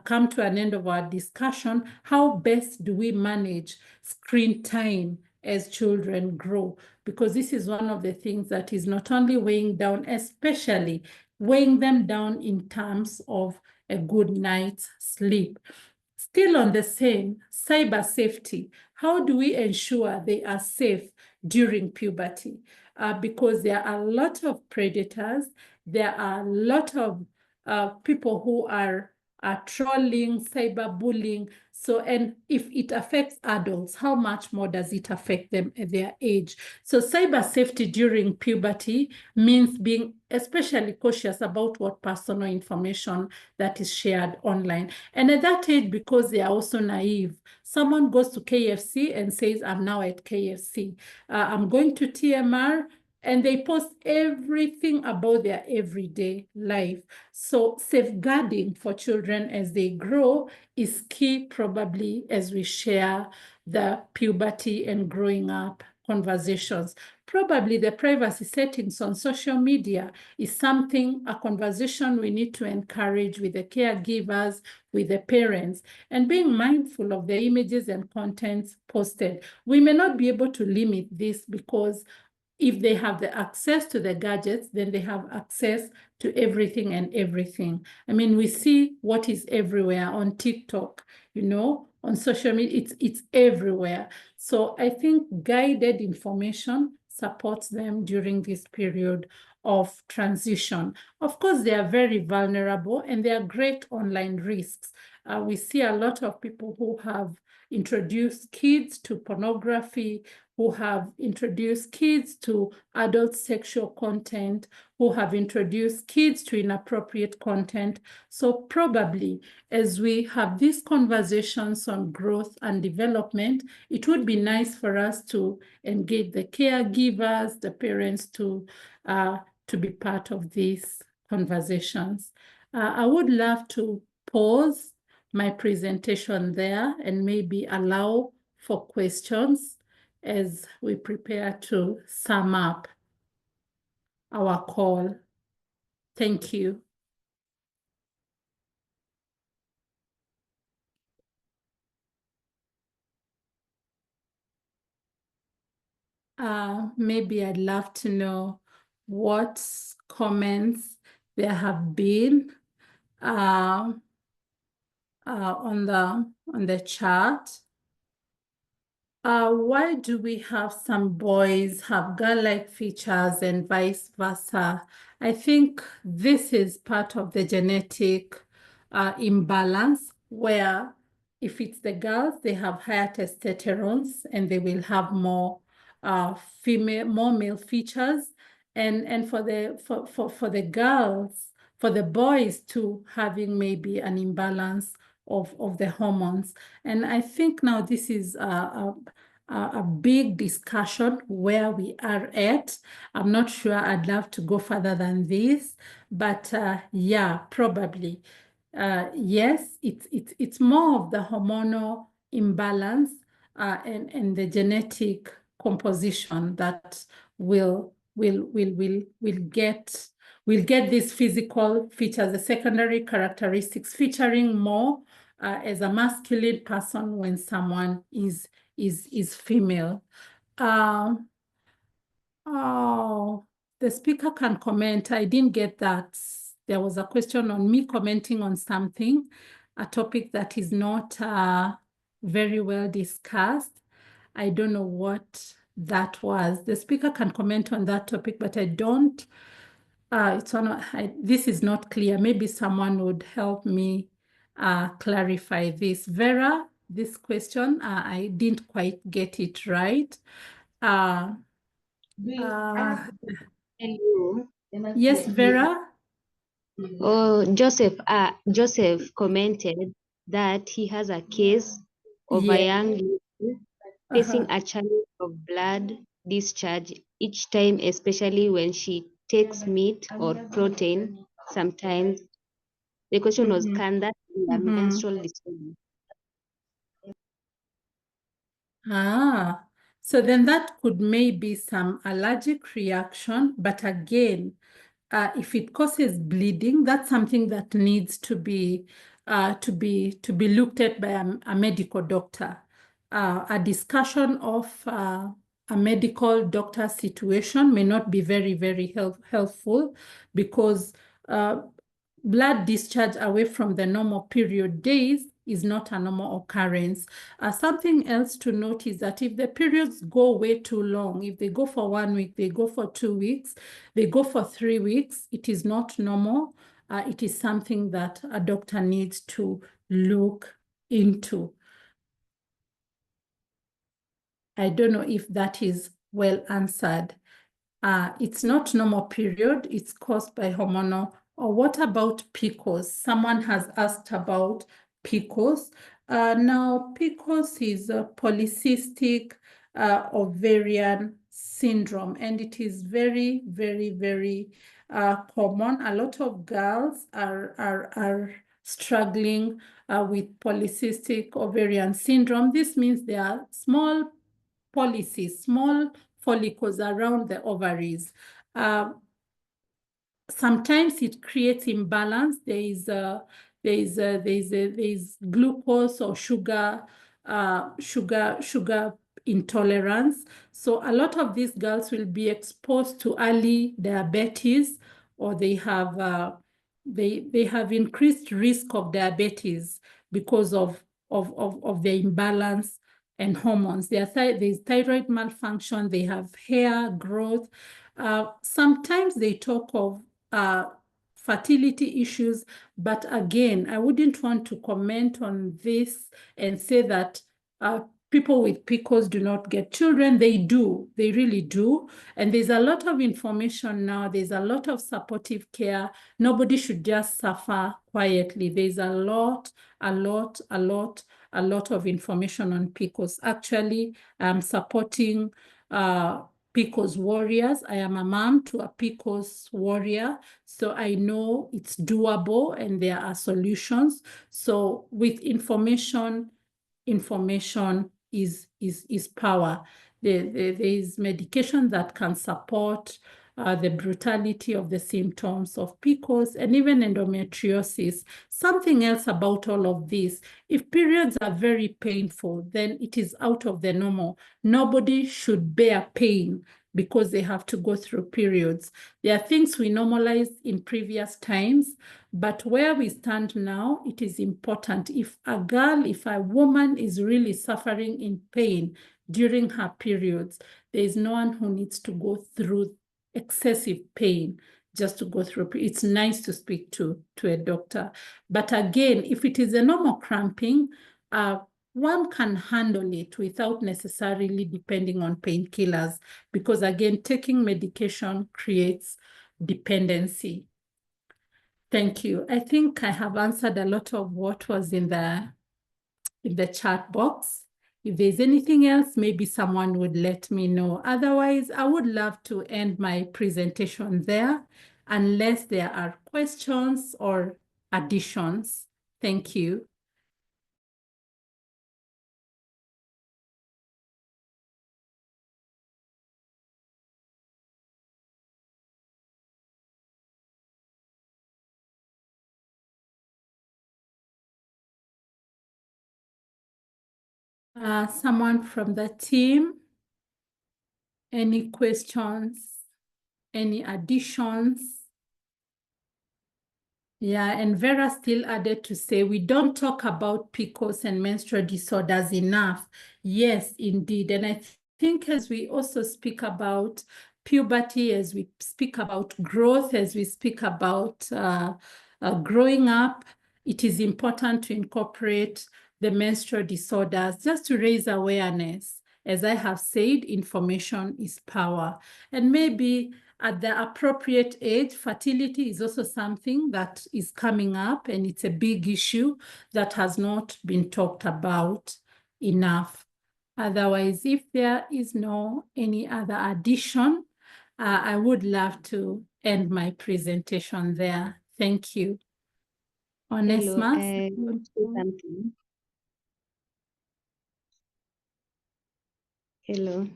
C: come to an end of our discussion. How best do we manage screen time as children grow? Because this is one of the things that is not only weighing down, especially weighing them down in terms of a good night's sleep. Still on the same, cyber safety. How do we ensure they are safe during puberty? Because there are a lot of predators, there are a lot of people who are trolling, cyberbullying. So, and if it affects adults, how much more does it affect them at their age? So cyber safety during puberty means being especially cautious about what personal information that is shared online. And at that age, because they are also naive, someone goes to KFC and says, I'm now at KFC. I'm going to TMR, and they post everything about their everyday life. So safeguarding for children as they grow is key, probably, as we share the puberty and growing up conversations. Probably the privacy settings on social media is something, a conversation we need to encourage with the caregivers, with the parents, and being mindful of the images and contents posted. We may not be able to limit this because if they have the access to the gadgets, then they have access to everything and everything. I mean, we see what is everywhere on TikTok, you know, on social media, it's everywhere. So I think guided information supports them during this period of transition. Of course, they are very vulnerable and they are great online risks. We see a lot of people who have introduced kids to pornography, who have introduced kids to adult sexual content, who have introduced kids to inappropriate content. So probably as we have these conversations on growth and development, it would be nice for us to engage the caregivers, the parents to be part of these conversations. I would love to pause my presentation there and maybe allow for questions as we prepare to sum up our call. Thank you. Maybe I'd love to know what comments there have been on the chart. Why do we have some boys have girl-like features and vice versa? I think this is part of the genetic imbalance, where if it's the girls, they have higher testosterone and they will have more more male features. And for the girls, for the boys too, having maybe an imbalance of the hormones. And I think now this is a big discussion where we are at. I'm not sure I'd love to go further than this, but yeah, probably. Yes, it's more of the hormonal imbalance and the genetic composition that will get these physical features, the secondary characteristics featuring more as a masculine person when someone is female. Oh, the speaker can comment. I didn't get that. There was a question on me commenting on something, a topic that is not very well discussed. I don't know what that was. The speaker can comment on that topic, but I don't. This is not clear. Maybe someone would help me clarify this. Vera, this question, I didn't quite get it right. Yes, Vera?
E: Oh, Joseph commented that he has a case of a young lady facing a challenge of blood discharge each time, especially when she takes meat or protein. Sometimes the question was, can that be a menstrual disorder?
C: So then that could maybe some allergic reaction, but again, if it causes bleeding, that's something that needs to be looked at by a medical doctor. A discussion of a medical doctor situation may not be very, very helpful, because blood discharge away from the normal period days is not a normal occurrence. Something else to note is that if the periods go way too long, if they go for 1 week, they go for 2 weeks, they go for 3 weeks, it is not normal. It is something that a doctor needs to look into. I don't know if that is well answered. It's not normal period, it's caused by hormonal. Or what about PCOS? Someone has asked about PCOS. Now, PCOS is a polycystic ovarian syndrome, and it is very, very, very common. A lot of girls are struggling with polycystic ovarian syndrome. This means there are small polycysts, small follicles around the ovaries. Sometimes it creates imbalance. There is glucose or sugar intolerance. So a lot of these girls will be exposed to early diabetes, or they have increased risk of diabetes because of the imbalance and hormones. There's thyroid malfunction, they have hair growth. Sometimes they talk of fertility issues, but again, I wouldn't want to comment on this and say that people with PCOS do not get children. They do, they really do. And there's a lot of information now. There's a lot of supportive care. Nobody should just suffer quietly. There's a lot of information on PCOS. Actually, I'm supporting PCOS warriors. I am a mom to a PCOS warrior, so I know it's doable and there are solutions. So with information is power. There is medication that can support the brutality of the symptoms of PCOS and even endometriosis. Something else about all of this, if periods are very painful, then it is out of the normal. Nobody should bear pain because they have to go through periods. There are things we normalized in previous times, but where we stand now, it is important. If a woman is really suffering in pain during her periods, there is no one who needs to go through excessive pain just to go through. It's nice to speak to a doctor. But again, if it is a normal cramping, one can handle it without necessarily depending on painkillers, because again, taking medication creates dependency. Thank you. I think I have answered a lot of what was in the chat box. If there's anything else, maybe someone would let me know. Otherwise, I would love to end my presentation there, unless there are questions or additions. Thank you. Someone from the team, any questions, any additions? Yeah, and Vera still added to say, we don't talk about PCOS and menstrual disorders enough. Yes, indeed. And I think as we also speak about puberty, as we speak about growth, as we speak about growing up, it is important to incorporate the menstrual disorders just to raise awareness. As I have said, information is power. And maybe at the appropriate age, fertility is also something that is coming up, and it's a big issue that has not been talked about enough. Otherwise, if there is no any other addition, I would love to end my presentation there. Thank you. Onesma?
E: Hello, I want to say something. Hello.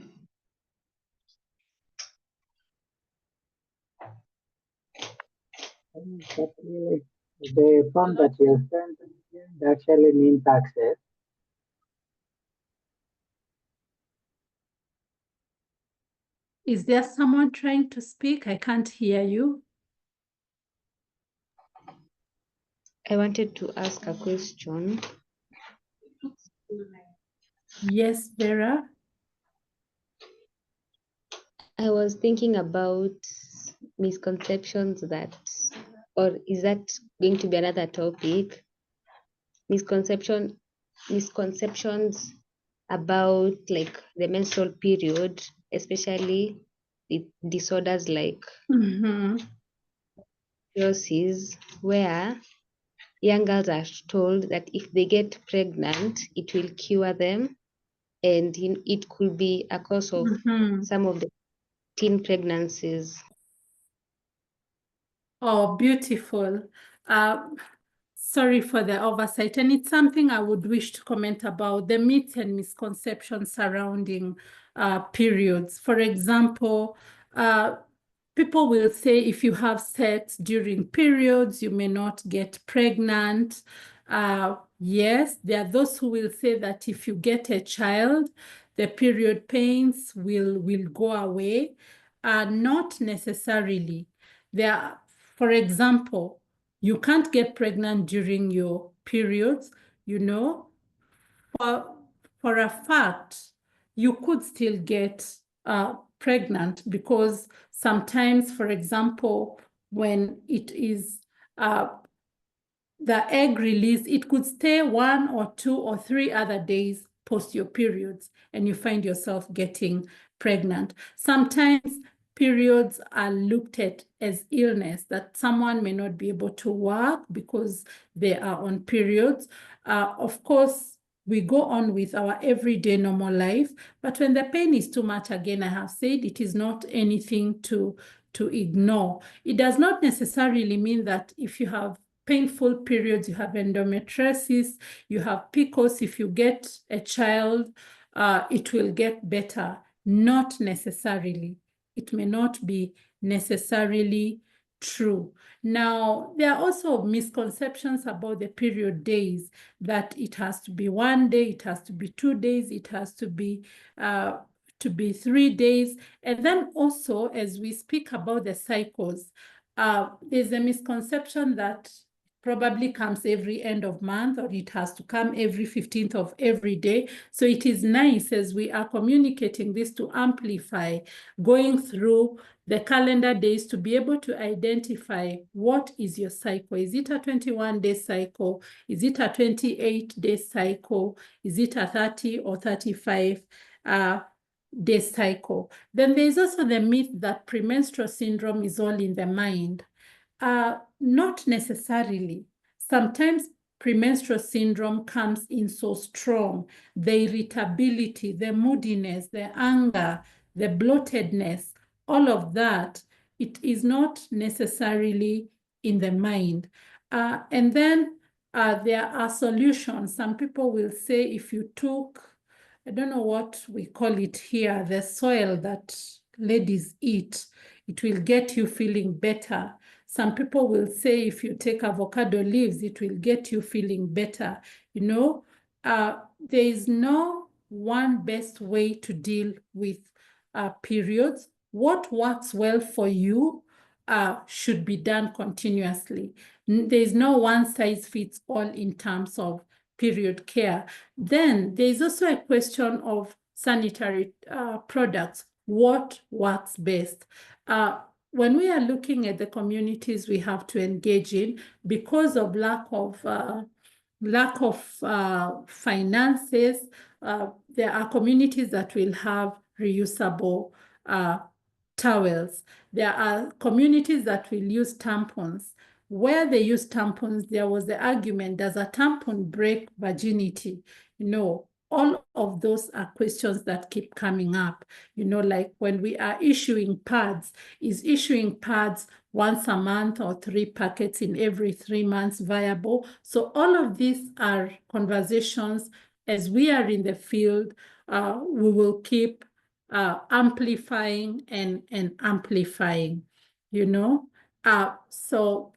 F: The form that you have sent actually means access.
C: Is there someone trying to speak? I can't hear you.
E: I wanted to ask a question.
C: Yes, Vera.
E: I was thinking about misconceptions that, or is that going to be another topic? Misconceptions about like the menstrual period, especially with disorders like PCOS, where young girls are told that if they get pregnant, it will cure them, and it could be a cause of some of the teen pregnancies.
C: Oh, beautiful. Sorry for the oversight. And it's something I would wish to comment about, the myths and misconceptions surrounding periods. For example, people will say if you have sex during periods, you may not get pregnant. Yes, there are those who will say that if you get a child, the period pains will go away. Not necessarily. For example, you can't get pregnant during your periods, you know. For a fact, you could still get pregnant, because sometimes, for example, when it is the egg release, it could stay 1 or 2 or 3 other days post your periods, and you find yourself getting pregnant. Sometimes periods are looked at as illness, that someone may not be able to work because they are on periods. Of course, we go on with our everyday normal life, but when the pain is too much, again, I have said, it is not anything to ignore. It does not necessarily mean that if you have painful periods, you have endometriosis, you have PCOS, if you get a child, it will get better. Not necessarily. It may not be necessarily true. Now, there are also misconceptions about the period days, that it has to be 1 day, it has to be 2 days, it has to be to be 3 days. And then also, as we speak about the cycles, there's a misconception that probably comes every end of month, or it has to come every 15th of every day. So it is nice as we are communicating this to amplify, going through the calendar days to be able to identify what is your cycle. Is it a 21-day cycle? Is it a 28-day cycle? Is it a 30 or 35-day cycle? Then there's also the myth that premenstrual syndrome is all in the mind. Not necessarily. Sometimes premenstrual syndrome comes in so strong, the irritability, the moodiness, the anger, the bloatedness, all of that, it is not necessarily in the mind. And then there are solutions. Some people will say if you took, I don't know what we call it here, the soil that ladies eat, it will get you feeling better. Some people will say if you take avocado leaves, it will get you feeling better. You know, there is no one best way to deal with periods. What works well for you should be done continuously. There's no one size fits all in terms of period care. Then there's also a question of sanitary products. What works best? When we are looking at the communities we have to engage in, because of lack of finances, there are communities that will have reusable towels. There are communities that will use tampons. Where they use tampons, there was the argument, does a tampon break virginity? No. All of those are questions that keep coming up. You know, like when we are issuing pads, is issuing pads once a month or 3 packets in every 3 months viable? So all of these are conversations as we are in the field, we will keep amplifying and amplifying, you know? So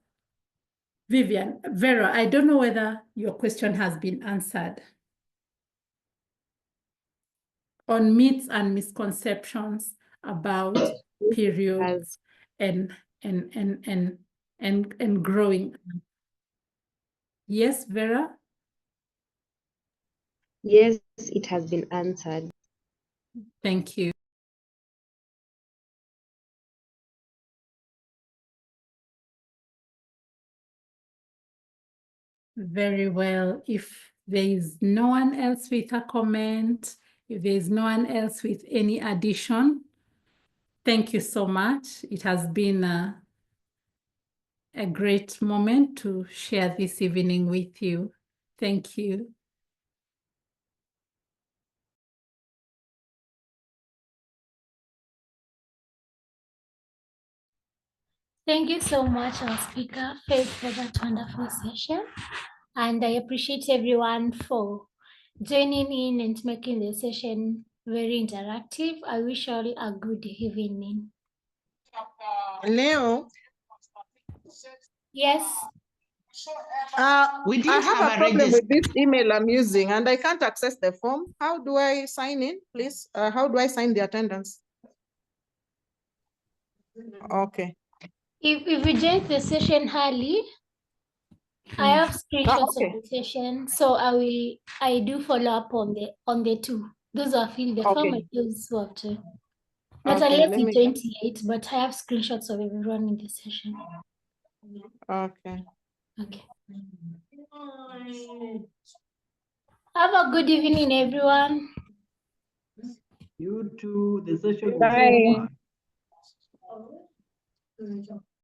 C: Vivian, Vera, I don't know whether your question has been answered on myths and misconceptions about periods and growing. Yes, Vera?
E: Yes, it has been answered.
C: Thank you. Very well. If there is no one else with a comment, if there is no one else with any addition, thank you so much. It has been a great moment to share this evening with you. Thank you.
B: Thank you so much, our speaker, Faith, for that wonderful session. And I appreciate everyone for joining in and making the session very interactive. I wish all a good evening.
G: Leo,
B: Yes.
G: I have a problem with this email I'm using and I can't access the form. How do I sign in, please? How do I sign the attendance? Okay.
B: If you join the session early, I have screenshots
G: okay.
B: of the session, so I do follow up on the two. Those who have filled the form and those who have to. Not
G: Okay,
B: unless it's 28, but I have screenshots of everyone in the session.
G: Okay.
B: Okay. Have a good evening, everyone.
F: You too. The session.
G: Bye.